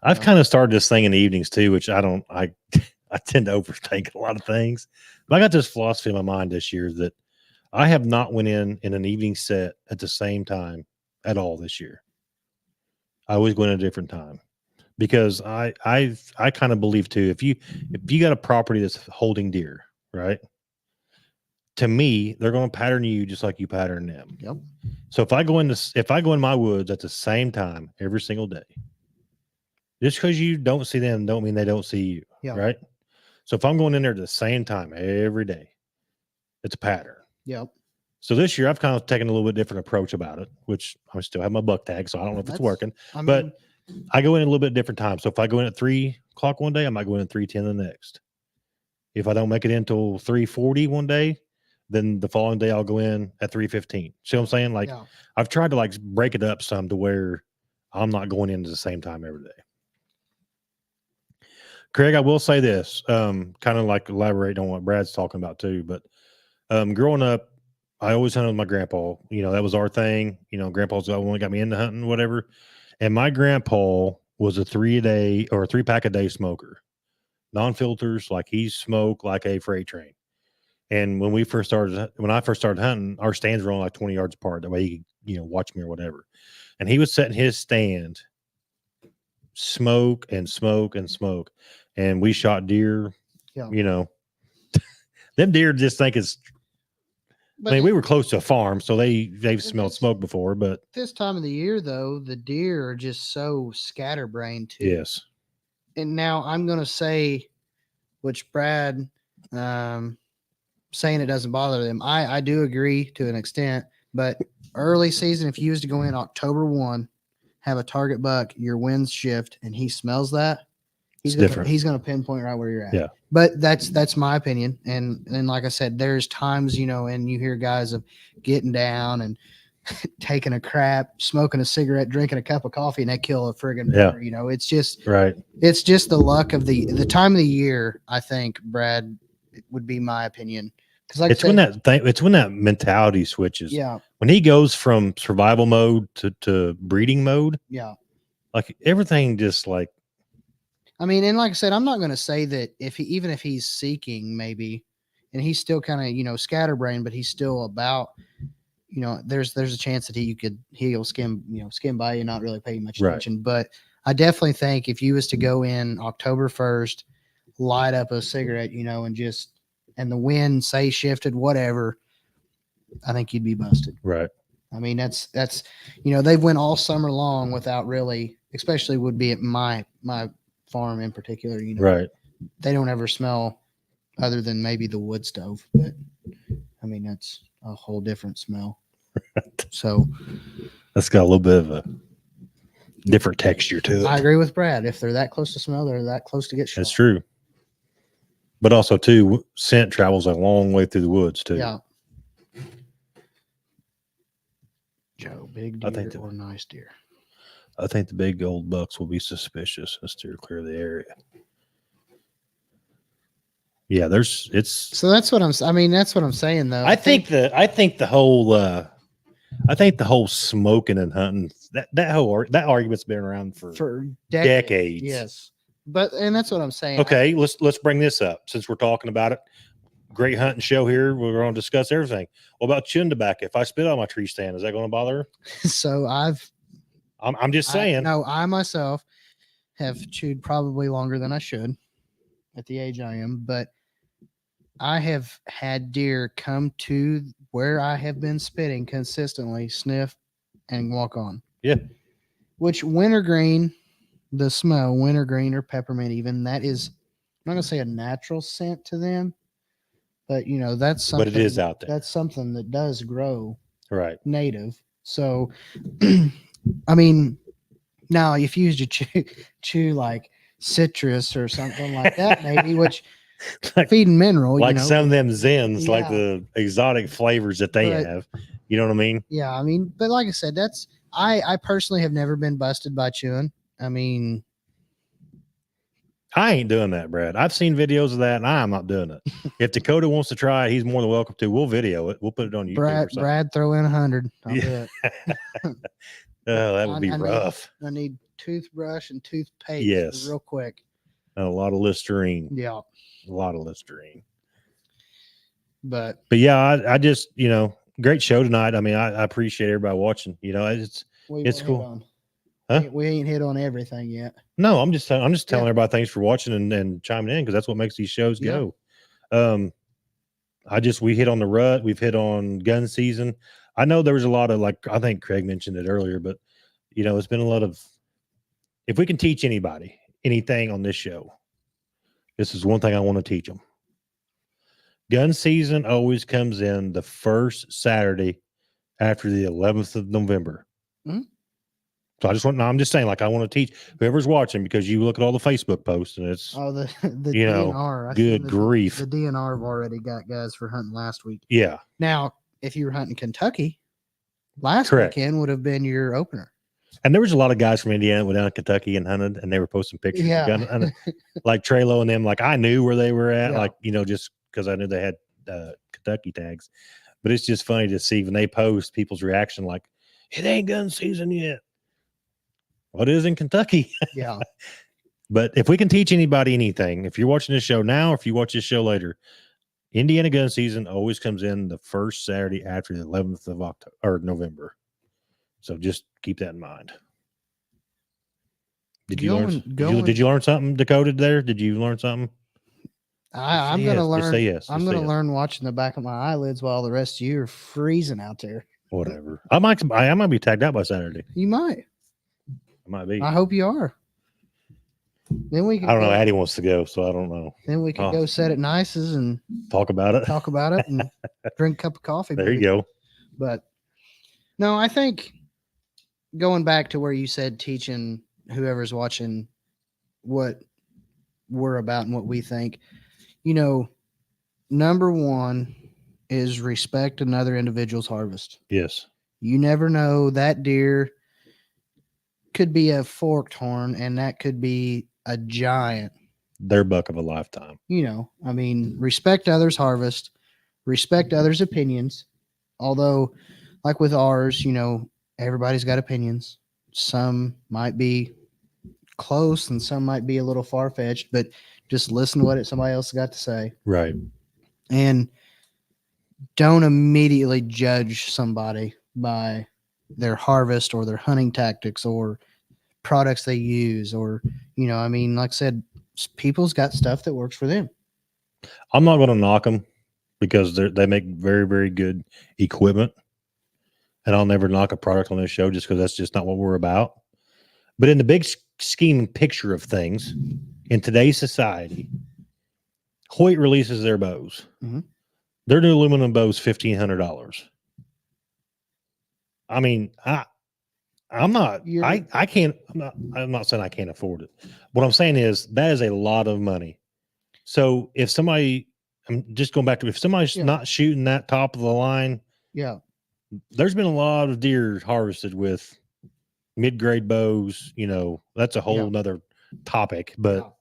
I've kind of started this thing in the evenings too, which I tend to overthink a lot of things. But I got this philosophy in my mind this year that I have not went in an evening set at the same time at all this year. I always go in at a different time because I kind of believe too, if you got a property that's holding deer, right? To me, they're going to pattern you just like you pattern them. Yep. So if I go in my woods at the same time every single day, just because you don't see them don't mean they don't see you. Yep. Right. So if I'm going in there at the same time every day, it's a pattern. Yep. So this year I've kind of taken a little bit different approach about it, which I still have my buck tag, so I don't know if it's working. But I go in a little bit different time. So if I go in at 3:00 one day, I might go in at 3:10 the next. If I don't make it until 3:40 one day, then the following day I'll go in at 3:15. See what I'm saying? Like I've tried to break it up some to where I'm not going in at the same time every day. Craig, I will say this, kind of elaborate on what Brad's talking about too. But growing up, I always hunted with my grandpa. That was our thing. Grandpa's the one that got me into hunting, whatever. And my grandpa was a 3-pack a day smoker, non-filters. Like he smoked like a freight train. And when I first started hunting, our stands were only 20 yards apart. That way he could, watch me or whatever. And he would set in his stand, smoke and smoke and smoke. And we shot deer, them deer just think it's, we were close to a farm, so they've smelled smoke before, but this time of the year though, the deer are just so scatterbrained too. Yes. And now I'm going to say, which Brad, saying it doesn't bother them. I do agree to an extent, but early season, if you was to go in October 1, have a target buck, your winds shift, and he smells that, he's gonna pinpoint right where you're at. Yeah. But that's my opinion. And like I said, there's times, and you hear guys of getting down and taking a crap, smoking a cigarette, drinking a cup of coffee, and they kill a friggin' bear. It's just right. It's just the luck of the time of the year, I think, Brad, would be my opinion. Because it's when that mentality switches. Yeah. When he goes from survival mode to breeding mode. Yeah. Like everything just and like I said, I'm not going to say that even if he's seeking maybe and he's still kind of, scatterbrained, but he's still about, there's a chance that he'll skim by you and not really pay much attention. But I definitely think if you was to go in October 1st, light up a cigarette, and the wind say shifted, whatever, I think you'd be busted. Right. I mean, that's they've went all summer long without really, especially would be at my farm in particular, right. They don't ever smell other than maybe the wood stove, but I mean, that's a whole different smell. So that's got a little bit of a different texture to it. I agree with Brad. If they're that close to smell, they're that close to get shot. That's true. But also too, scent travels a long way through the woods too. Yeah. Joe, big deer or nice deer? I think the big old bucks will be suspicious and steer clear of the area. Yeah, so that's what I'm saying though. I think the whole smoking and hunting, that argument's been around for decades. Yes. And that's what I'm saying. Okay, let's bring this up since we're talking about it. Great hunting show here. We're going to discuss everything. What about chewing tobacco? If I spit on my tree stand, is that going to bother her? So I'm just saying. I myself have chewed probably longer than I should at the age I am, but I have had deer come to where I have been spitting consistently, sniff, and walk on. Yeah. Which wintergreen, the smell, wintergreen or peppermint even, that is, I'm not going to say a natural scent to them, but, that's something. But it is out there. That's something that does grow native. So, I mean, now if you used to chew like citrus or something like that, maybe, which feeding mineral, like some of them Zens, like the exotic flavors that they have. You know what I mean? Yeah, I mean, but like I said, I personally have never been busted by chewing. I mean, I ain't doing that, Brad. I've seen videos of that, and I'm not doing it. If Dakota wants to try it, he's more than welcome to. We'll video it. We'll put it on YouTube. Brad, throw in 100. I'll do it. Oh, that would be rough. I need toothbrush and toothpaste real quick. And a lot of Listerine. Yeah. A lot of Listerine. But yeah, I just, great show tonight. I mean, I appreciate everybody watching. It's cool. Huh? We ain't hit on everything yet. No, I'm just telling everybody thanks for watching and chiming in, because that's what makes these shows go. We hit on the rut. We've hit on gun season. I know there was a lot of, like, I think Craig mentioned it earlier, but it's been a lot of, if we can teach anybody anything on this show, this is one thing I want to teach them. Gun season always comes in the first Saturday after the 11th of November. Mm-hmm. So I'm just saying, like, I want to teach whoever's watching, because you look at all the Facebook posts and it's, the DNR. Good grief. The DNR have already got guys for hunting last week. Yeah. Now, if you were hunting Kentucky, last weekend would have been your opener. And there was a lot of guys from Indiana went down to Kentucky and hunted, and they were posting pictures. Yeah. Like Trelo and them, like, I knew where they were at, just because I knew they had Kentucky tags. But it's just funny to see when they post people's reaction, like, it ain't gun season yet. What is in Kentucky? Yeah. But if we can teach anybody anything, if you're watching this show now, or if you watch this show later, Indiana gun season always comes in the first Saturday after the 11th of October or November. So just keep that in mind. Did you learn something, Dakota, there? Did you learn something? I'm going to learn. Say yes. I'm going to learn watching the back of my eyelids while the rest of you are freezing out there. Whatever. I might be tagged out by Saturday. You might. I might be. I hope you are. Then we can. I don't know. Addie wants to go, so I don't know. Then we can go set at Nice's and talk about it. And drink a cup of coffee. There you go. But no, I think going back to where you said teaching whoever's watching what we're about and what we think, number one is respect another individual's harvest. Yes. You never know, that deer could be a forked horn, and that could be a giant. Their buck of a lifetime. Respect others' harvest, respect others' opinions. Although, like with ours, everybody's got opinions. Some might be close and some might be a little far-fetched, but just listen to what somebody else got to say. Right. And don't immediately judge somebody by their harvest or their hunting tactics or products they use, or, I mean, like I said, people's got stuff that works for them. I'm not going to knock them because they make very, very good equipment. And I'll never knock a product on this show just because that's just not what we're about. But in the big scheme and picture of things, in today's society, Hoyt releases their bows. Mm-hmm. Their new aluminum bows, $1,500. I mean, I'm not saying I can't afford it. What I'm saying is that is a lot of money. So if somebody, I'm just going back to, if somebody's not shooting that top of the line, there's been a lot of deer harvested with mid-grade bows. That's a whole nother topic. But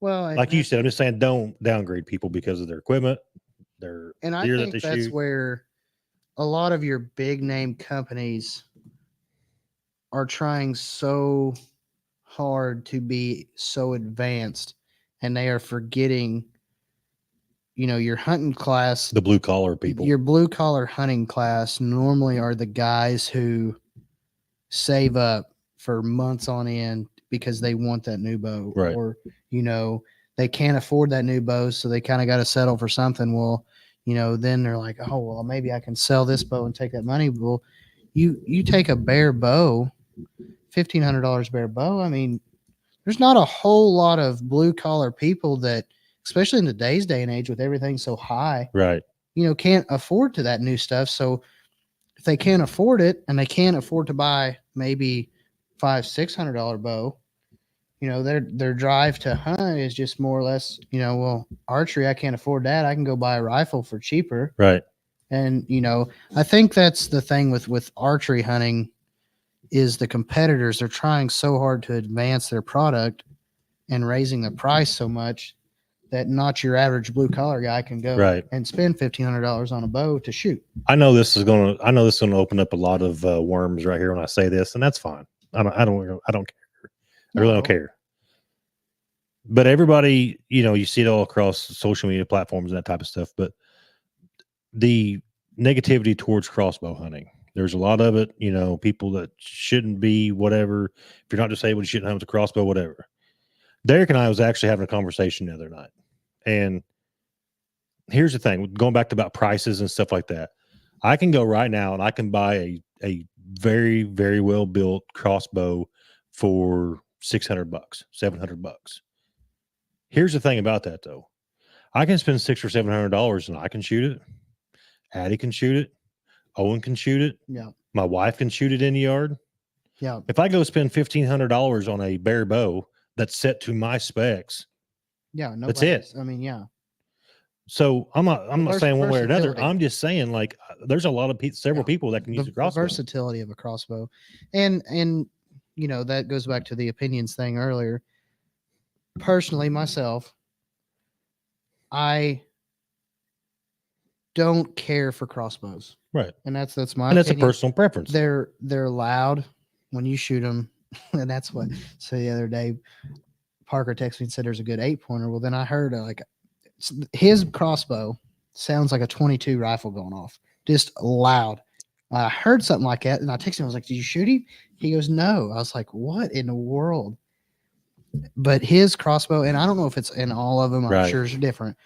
well, like you said, I'm just saying, don't downgrade people because of their equipment, their deer that they shoot. Where a lot of your big name companies are trying so hard to be so advanced, and they are forgetting, your hunting class, the blue collar people. Your blue collar hunting class normally are the guys who save up for months on end because they want that new bow, right? Or, they can't afford that new bow, so they kind of got to settle for something. Well, then they're like, oh, well, maybe I can sell this bow and take that money. Well, you take a bare bow, $1,500 bare bow. I mean, there's not a whole lot of blue collar people that, especially in today's day and age with everything so high, right? Can't afford to that new stuff. So if they can't afford it, and they can't afford to buy maybe $500-$600 bow, their drive to hunt is just more or less, well, archery, I can't afford that. I can go buy a rifle for cheaper. Right. And, I think that's the thing with archery hunting is the competitors are trying so hard to advance their product and raising the price so much that not your average blue collar guy can go and spend $1,500 on a bow to shoot. I know this is going to open up a lot of worms right here when I say this, and that's fine. I don't care. I really don't care. But everybody, you see it all across social media platforms and that type of stuff. But the negativity towards crossbow hunting, there's a lot of it. People that shouldn't be, whatever. If you're not disabled, you shouldn't hunt with a crossbow, whatever. Derek and I was actually having a conversation the other night, and here's the thing: going back to about prices and stuff like that, I can go right now and I can buy a very, very well built crossbow for $600, $700. Here's the thing about that, though: I can spend $600 or $700 and I can shoot it. Addie can shoot it. Owen can shoot it. Yeah. My wife can shoot it in the yard. Yeah. If I go spend $1,500 on a bare bow that's set to my specs, that's it. I mean, yeah. So I'm not saying one way or another. I'm just saying, like, there's a lot of several people that can use a crossbow. The versatility of a crossbow, and that goes back to the opinions thing earlier. Personally, myself, I don't care for crossbows. Right. And that's my opinion. That's a personal preference. They're loud when you shoot them, and that's what. So the other day, Parker texted me and said there's a good 8-pointer. Well, then I heard his crossbow sounds like a 22 rifle going off, just loud. I heard something like that, and I texted him. I was like, "Did you shoot him?" He goes, "No." I was like, "What in the world?" But his crossbow, and I don't know if it's in all of them. I'm sure it's different,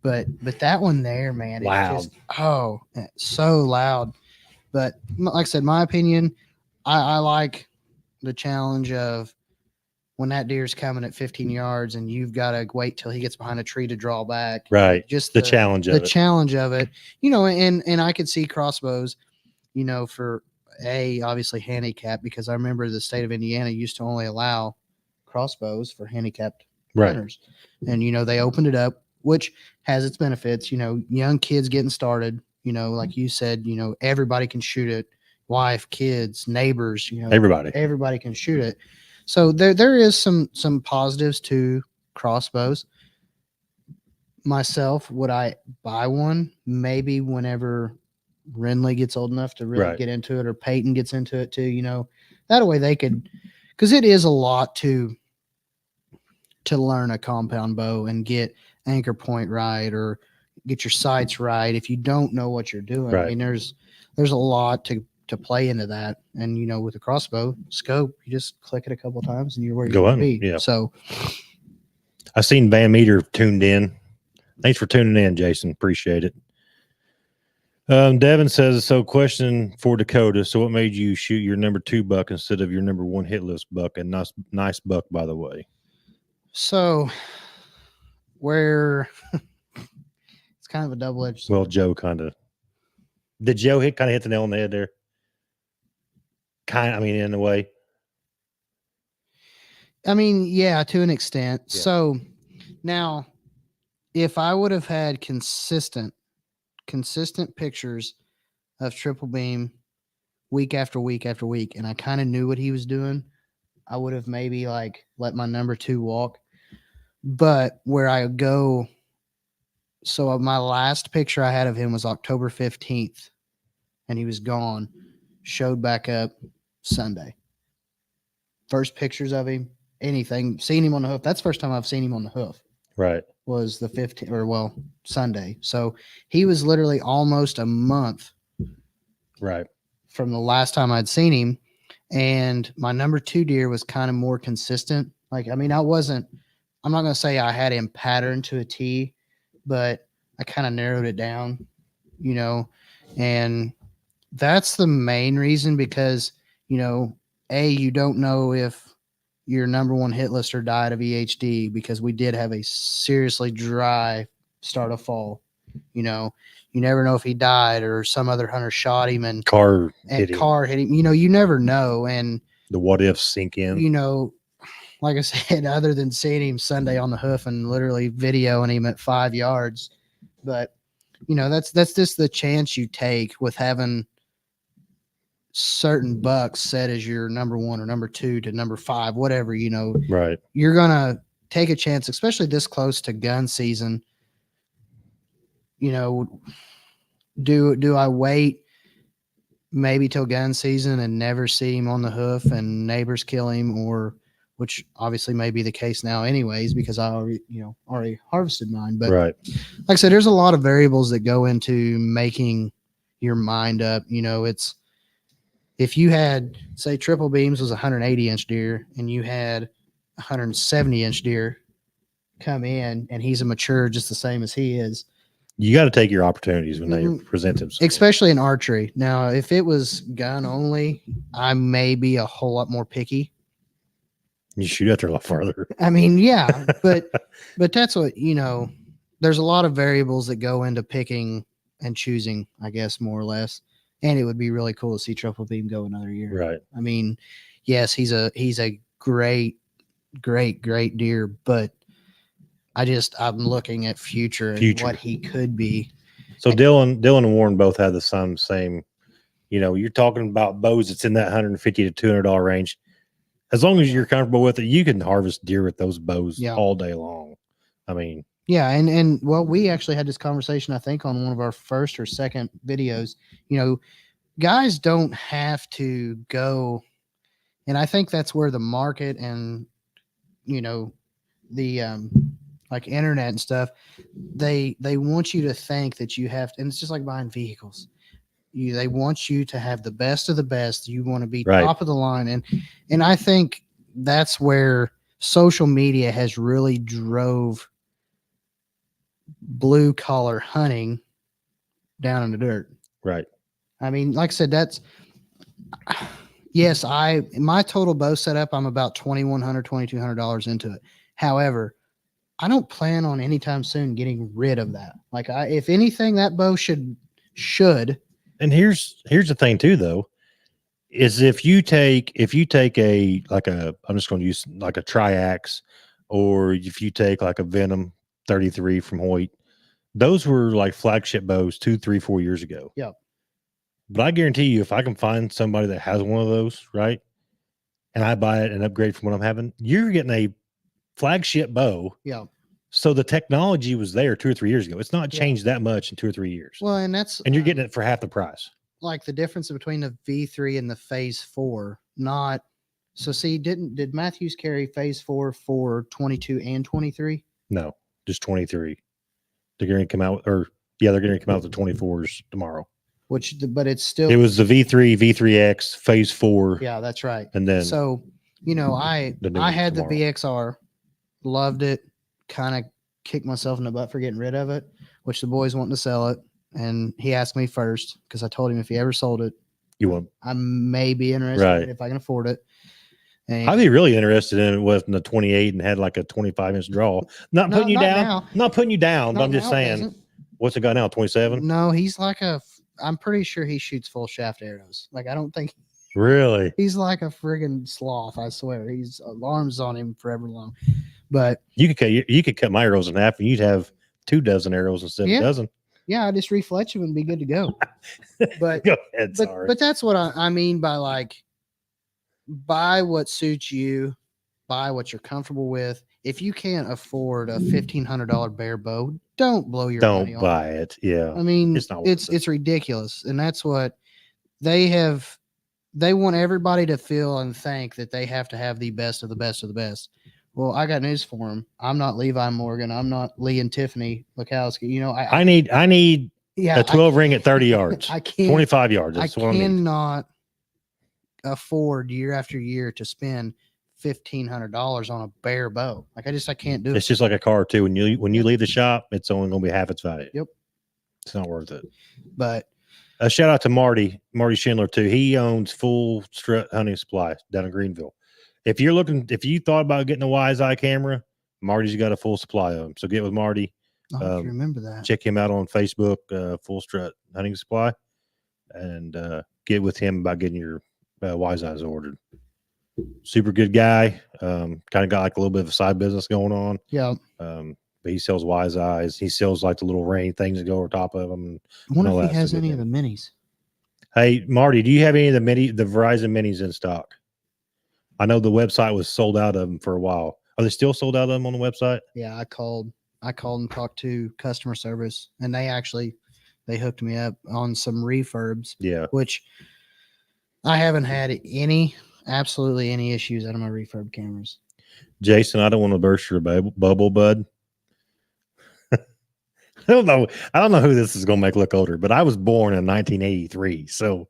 but that one there, man, loud. It's just, so loud. But like I said, my opinion, I like the challenge of when that deer's coming at 15 yards and you've got to wait till he gets behind a tree to draw back. Right. Just the challenge of it. The challenge of it, and I could see crossbows, for obviously handicap, because I remember the state of Indiana used to only allow crossbows for handicapped hunters. And, they opened it up, which has its benefits, young kids getting started, like you said, everybody can shoot it. Wife, kids, neighbors, everybody can shoot it. So there is some positives to crossbows. Myself, would I buy one? Maybe whenever Renly gets old enough to really get into it, or Peyton gets into it too, that way they could, because it is a lot to learn a compound bow and get anchor point right, or get your sights right, if you don't know what you're doing, right. I mean, there's a lot to play into that. And, you know, with a crossbow scope, you just click it a couple of times and you're where you want to be. Yeah. So I seen Van Meter tuned in. Thanks for tuning in, Jason. Appreciate it. Devin says, so question for Dakota. So what made you shoot your number 2 buck instead of your number 1 hit list buck? And nice buck, by the way. So where it's kind of a double-edged sword. Well, Joe did Joe hit the nail on the head there? In a way. I mean, yeah, to an extent. Yeah. So now if I would have had consistent pictures of Triple Beam week after week after week, and I kind of knew what he was doing, I would have maybe like let my number 2 walk. But where I go, so my last picture I had of him was October 15th, and he was gone. Showed back up Sunday. First pictures of him, anything, seen him on the hoof. That's the first time I've seen him on the hoof. Right. Was the 15th, or well, Sunday. So he was literally almost a month. Right. From the last time I'd seen him. And my number 2 deer was kind of more consistent. Like, I mean, I'm not going to say I had him patterned to a T, but I kind of narrowed it down, you know, and that's the main reason because, you know, you don't know if your number 1 hit lister died of EHD because we did have a seriously dry start of fall. You know, you never know if he died or some other hunter shot him and car hit him. You know, you never know. And the what ifs sink in. You know, like I said, other than seeing him Sunday on the hoof and literally videoing him at 5 yards, but you know, that's just the chance you take with having certain bucks set as your number 1 or number 2 to number 5, whatever, you know, right. You're going to take a chance, especially this close to gun season. You know, do I wait maybe till gun season and never see him on the hoof and neighbors kill him, or which obviously may be the case now anyways, because I already harvested mine. But right. Like I said, there's a lot of variables that go into making your mind up. You know, it's, if you had, say, Triple Beams was 180-inch deer and you had 170-inch deer come in and he's a mature just the same as he is, you got to take your opportunities when they present themselves, especially in archery. Now, if it was gun only, I may be a whole lot more picky. You shoot out there a lot farther. I mean, yeah, but that's what, you know, there's a lot of variables that go into picking and choosing, I guess, more or less. And it would be really cool to see Triple Beam go another year. Right. I mean, yes, he's a great deer, but I'm looking at future and what he could be. So Dylan and Warren both have the same, you know, you're talking about bows that's in that $150 to $200 range. As long as you're comfortable with it, you can harvest deer with those bows all day long. I mean, yeah. And well, we actually had this conversation, I think, on one of our first or second videos. You know, guys don't have to go. And I think that's where the market and, you know, the, like internet and stuff, they want you to think that you have to, and it's just like buying vehicles. They want you to have the best of the best. You want to be top of the line. And I think that's where social media has really drove blue collar hunting down in the dirt. Right. I mean, like I said, yes, my total bow setup, I'm about $2,100, $2,200 into it. However, I don't plan on anytime soon getting rid of that. Like, if anything, that bow should. And here's the thing too, though, is if you take I'm just going to use like a Triax, or if you take like a Venom 33 from Hoyt, those were like flagship bows 2, 3, 4 years ago. Yeah. But I guarantee you, if I can find somebody that has one of those, right, and I buy it and upgrade from what I'm having, you're getting a flagship bow. Yeah. So the technology was there 2 or 3 years ago. It's not changed that much in 2 or 3 years. Well, and you're getting it for half the price. Like the difference between the V3 and the Phase 4. So see, did Matthews carry Phase 4 for 22 and 23? No, just 23. They're going to come out, or Yeah, they're going to come out with the 24s tomorrow. But it's still. It was the V3, V3X, Phase 4. Yeah, that's right. And then so I had tomorrow. the VXR, loved it, kind of kicked myself in the butt for getting rid of it, which the boys wanting to sell it, and he asked me first because I told him if he ever sold it, I may be interested if I can afford it. And I'd be really interested in it with the 28 and had like a 25-inch draw. Not putting you down. Not putting you down, but I'm just saying. What's it got now? 27? No, he's like I'm pretty sure he shoots full shaft arrows. Like, I don't think. Really? He's like a friggin' sloth, I swear. He's alarms on him forever long. But you could cut my arrows in half and you'd have 24 arrows instead of a dozen. Yeah, I just refletch them and be good to go. But go ahead, sorry. But that's what I mean by, like, buy what suits you, buy what you're comfortable with. If you can't afford a $1,500 bear bow, don't blow your money on it. Don't buy it. Yeah. I mean, it's ridiculous. And that's what they have. They want everybody to feel and think that they have to have the best of the best of the best. Well, I got news for them. I'm not Levi Morgan. I'm not Lee and Tiffany Lukowski. You know, I need a 12 ring at 30 yards. I can't 25 yards. That's what I cannot afford year after year to spend $1,500 on a bare bow. Like, I can't do it. It's just like a car too. When you leave the shop, it's only going to be half its value. Yep. It's not worth it. But a shout out to Marty Schindler too. He owns Full Strut Hunting Supply down in Greenville. If you thought about getting a Wise Eye camera, Marty's got a full supply of them. So get with Marty. I remember that. Check him out on Facebook, Full Strut Hunting Supply, and get with him about getting your Wise Eyes ordered. Super good guy. Kind of got like a little bit of a side business going on. Yeah. But he sells Wise Eyes. He sells like the little rain things that go over top of them. I wonder if he has any of the minis. Hey, Marty, do you have any of the Verizon minis in stock? I know the website was sold out of them for a while. Are they still sold out of them on the website? Yeah, I called and talked to customer service, and they hooked me up on some refurbs. Yeah. Which I haven't had absolutely any issues out of my refurb cameras. Jason, I don't want to burst your bubble, bud. I don't know who this is going to make look older, but I was born in 1983. So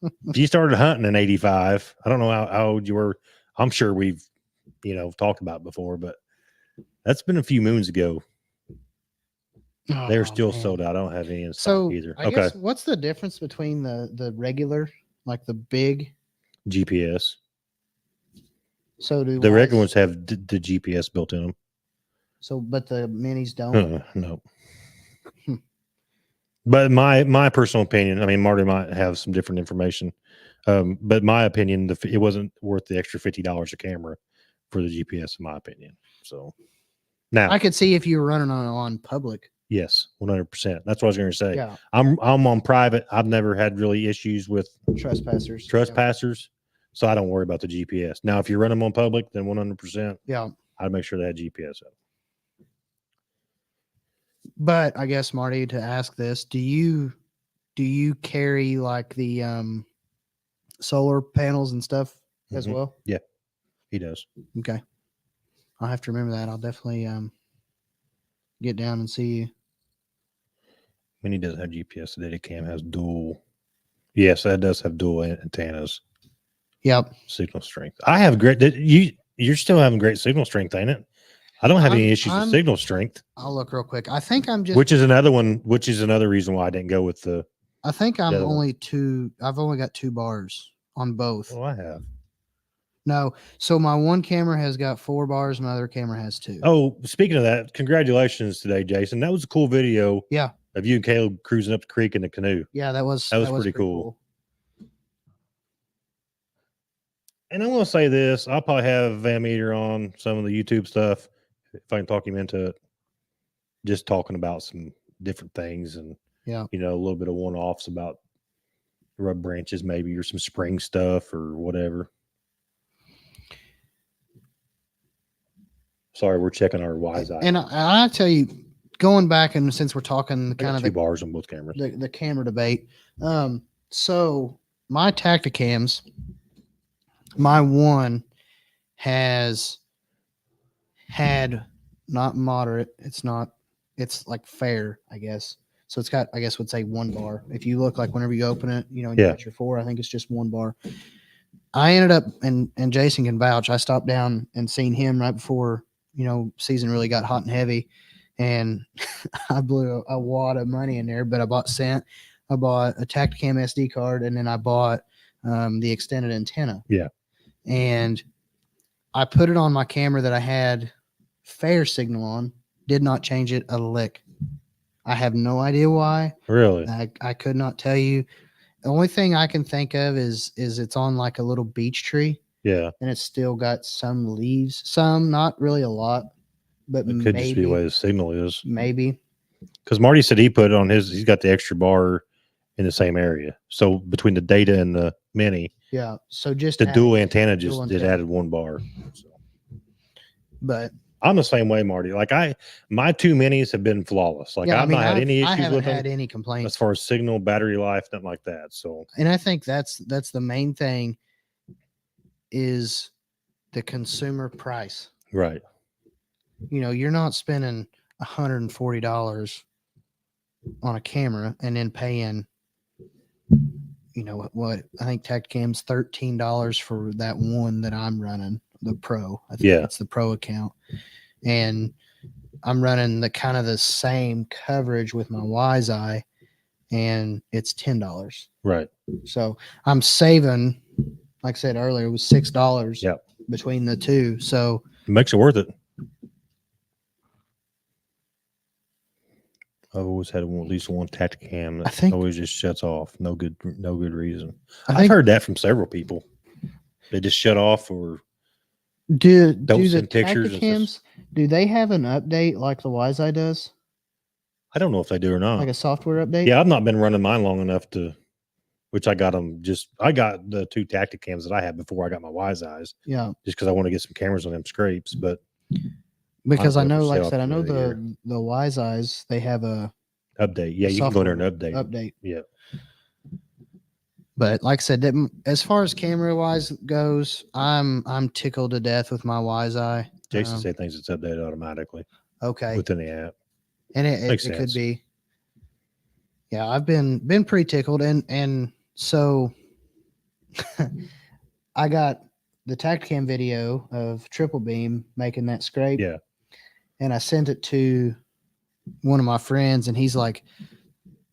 if you started hunting in 85, I don't know how old you were. I'm sure we've, talked about it before, but that's been a few moons ago. They're still sold out. I don't have any in stock either. I guess, what's the difference between the regular, like the big GPS? So do the regular ones have the GPS built in them. So, but the minis don't. No. But my personal opinion, I mean, Marty might have some different information, but my opinion, it wasn't worth the extra $50 a camera for the GPS, in my opinion. So now I could see if you were running on public. Yes, 100%. That's what I was going to say. Yeah, I'm on private. I've never had really issues with trespassers. Yeah. So I don't worry about the GPS. Now, if you run them on public, then 100%. Yeah, I'd make sure they had GPS up. But I guess, Marty, to ask this, do you carry like the solar panels and stuff as well? Yeah, he does. Okay, I'll have to remember that. I'll definitely get down and see you. When he doesn't have GPS, the Dedicam has dual. Yes, that does have dual antennas. Yep. Signal strength. I have great. You're still having great signal strength, ain't it? I don't have any issues with signal strength. I'll look real quick. I think I'm just. Which is another reason why I didn't go with the. I think I've only got 2 bars on both. Oh, I have. No. So my one camera has got 4 bars. My other camera has 2. Oh, speaking of that, congratulations today, Jason. That was a cool video. Yeah. Of you and Caleb cruising up the creek in the canoe. Yeah, that was pretty cool. And I'm going to say this. I'll probably have Van Meter on some of the YouTube stuff if I can talk him into it. Just talking about some different things and, a little bit of one-offs about rub branches maybe or some spring stuff or whatever. Sorry, we're checking our Wise Eye. And I tell you, going back and since we're talking kind of 2 bars on both cameras, the camera debate. So my Tacticams, my one has had not moderate. It's like fair, I guess, So it's got, I guess would say 1 bar. If you look like whenever you open it, you know, and you got your 4, I think it's just 1 bar. I ended up, and Jason can vouch, I stopped down and seen him right before, you know, season really got hot and heavy. And I blew a wad of money in there, but I bought scent. I bought a Tacticam SD card, and then I bought the extended antenna. Yeah. And I put it on my camera that I had fair signal on, did not change it a lick. I have no idea why. Really? I could not tell you. The only thing I can think of is it's on like a little beech tree. Yeah. And it's still got some leaves, some, not really a lot, but it could just be the way the signal is. Maybe. Because Marty said he put it on his, he's got the extra bar in the same area. So between the data and the mini. Yeah. So just the dual antenna it added 1 bar. So. But I'm the same way, Marty. Like my 2 minis have been flawless. Like I've not had any issues with them. I haven't had any complaints as far as signal, battery life, nothing like that. So, and I think that's the main thing is the consumer price. Right. You know, you're not spending $140 on a camera and then paying, you know, what I think Tacticam's $13 for that one that I'm running, the Pro. I think it's the Pro account. And I'm running the kind of the same coverage with my Wise Eye, and it's $10. Right. So I'm saving, like I said earlier, it was $6 between the two. So it makes it worth it. I've always had at least one Tacticam that always just shuts off. No good reason. I've heard that from several people. They just shut off or don't send pictures. Tacticams, do they have an update like the Wise Eye does? I don't know if they do or not. Like a software update? Yeah, I've not been running mine long enough to, which I got them I got the 2 Tacticams that I had before I got my Wise Eyes. Yeah. Just because I want to get some cameras on them scrapes, but. Because I know, like I said, I know the Wise Eyes, they have a update. Yeah, you can go there and update. Yeah. But like I said, as far as camera wise goes, I'm tickled to death with my Wise Eye. Jason said things it's updated automatically. Okay. Within the app. And it could be. Yeah, I've been pretty tickled, and so I got the Tacticam video of Triple Beam making that scrape. Yeah. And I sent it to one of my friends, and he's like,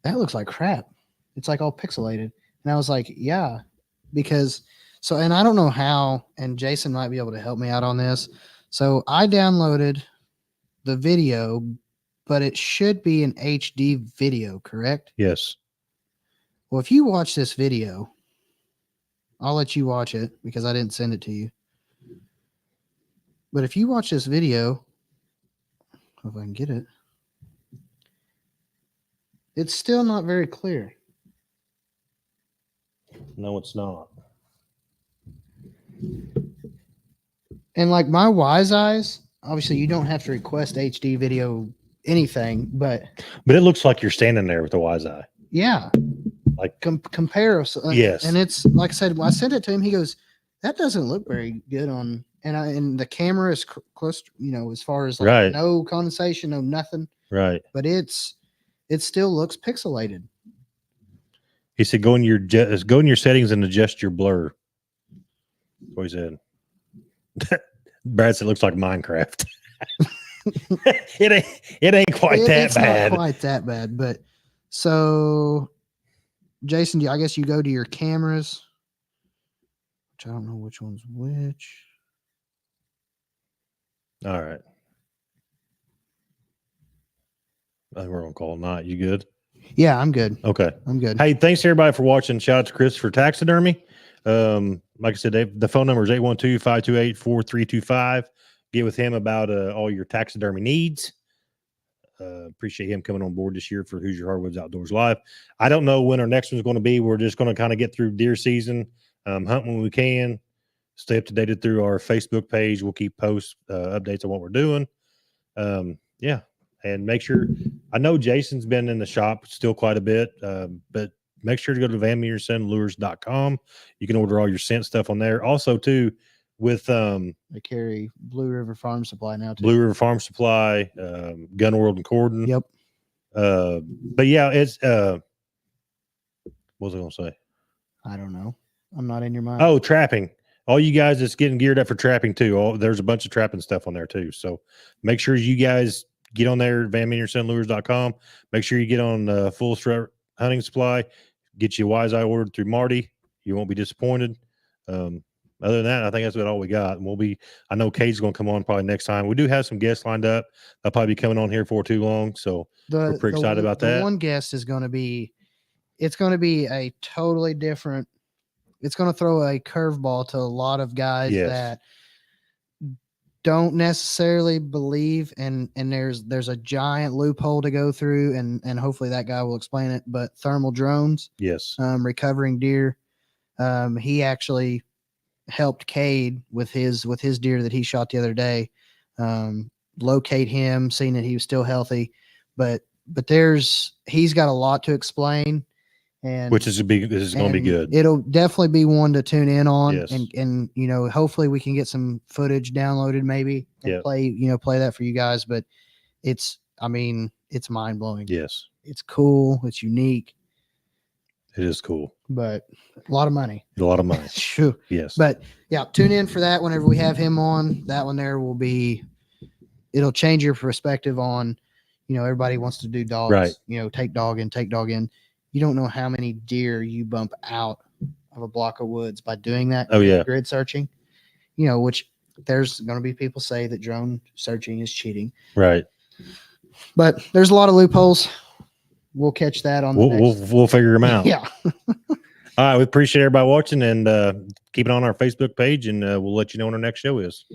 that looks like crap. It's like all pixelated. And I was like, yeah, because and I don't know how, and Jason might be able to help me out on this. So I downloaded the video, but it should be an HD video, correct? Yes. Well, if you watch this video, I'll let you watch it because I didn't send it to you. But if you watch this video, if I can get it, it's still not very clear. No, it's not. And like my Wise Eyes, obviously you don't have to request HD video anything, but it looks like you're standing there with the Wise Eye. Yeah. Like compare. Yes. And it's like I said, when I sent it to him, he goes, that doesn't look very good on, and the camera is close, you know, as far as like no condensation, no nothing. Right. But it still looks pixelated. He said, go in your settings and adjust your blur. That's what he said. Brad said, it looks like Minecraft. it ain't quite that bad. Not quite that bad, but so Jason, I guess you go to your cameras, which I don't know which one's which. All right. I think we're gonna call it night. You good? Yeah, I'm good. Okay, I'm good. Hey, thanks everybody for watching. Shout out to Chris for Taxidermy. Like I said, the phone number is 812-528-4325. Get with him about all your taxidermy needs. Appreciate him coming on board this year for Hoosier Hardwoods Outdoors Live. I don't know when our next one's going to be. We're just going to kind of get through deer season, hunt when we can, stay up to date through our Facebook page. We'll keep posts, updates on what we're doing. Yeah. And make sure, I know Jason's been in the shop still quite a bit, but make sure to go to VanMeterSonLures.com. You can order all your scent stuff on there. Also, too, with they carry Blue River Farm Supply now, too. Blue River Farm Supply, Gun World and Cordon. Yep. But yeah, it's what was I gonna say? I don't know. I'm not in your mind. Oh, trapping. All you guys that's getting geared up for trapping too. There's a bunch of trapping stuff on there too. So make sure you guys get on there, vanmetersenlures.com. Make sure you get on Full Threat Hunting Supply. Get you a Wise Eye ordered through Marty. You won't be disappointed. Other than that, I think that's about all we got. And I know Cade's going to come on probably next time. We do have some guests lined up. They'll probably be coming on here for too long. So we're pretty excited about that. The one guest is going to be, it's going to be a totally different, it's going to throw a curveball to a lot of guys that don't necessarily believe, and there's a giant loophole to go through, and hopefully that guy will explain it. But thermal drones, recovering deer. He actually helped Cade with his deer that he shot the other day, locate him, seeing that he was still healthy, but he's got a lot to explain. And this is going to be good. It'll definitely be one to tune in on, and you know, hopefully we can get some footage downloaded, maybe, and play that for you guys. But it's mind blowing. Yes, it's cool. It's unique. It is cool, but a lot of money. Sure. Yes, but yeah, tune in for that whenever we have him on. That one there will be. It'll change your perspective on. You know, everybody wants to do dogs. Right. You know, take dog in. You don't know how many deer you bump out of a block of woods by doing that. Oh yeah, grid searching. You know, which there's going to be people say that drone searching is cheating. Right. But there's a lot of loopholes. We'll catch that on the next. We'll figure them out. Yeah. All right. We appreciate everybody watching, and keep it on our Facebook page, and we'll let you know when our next show is.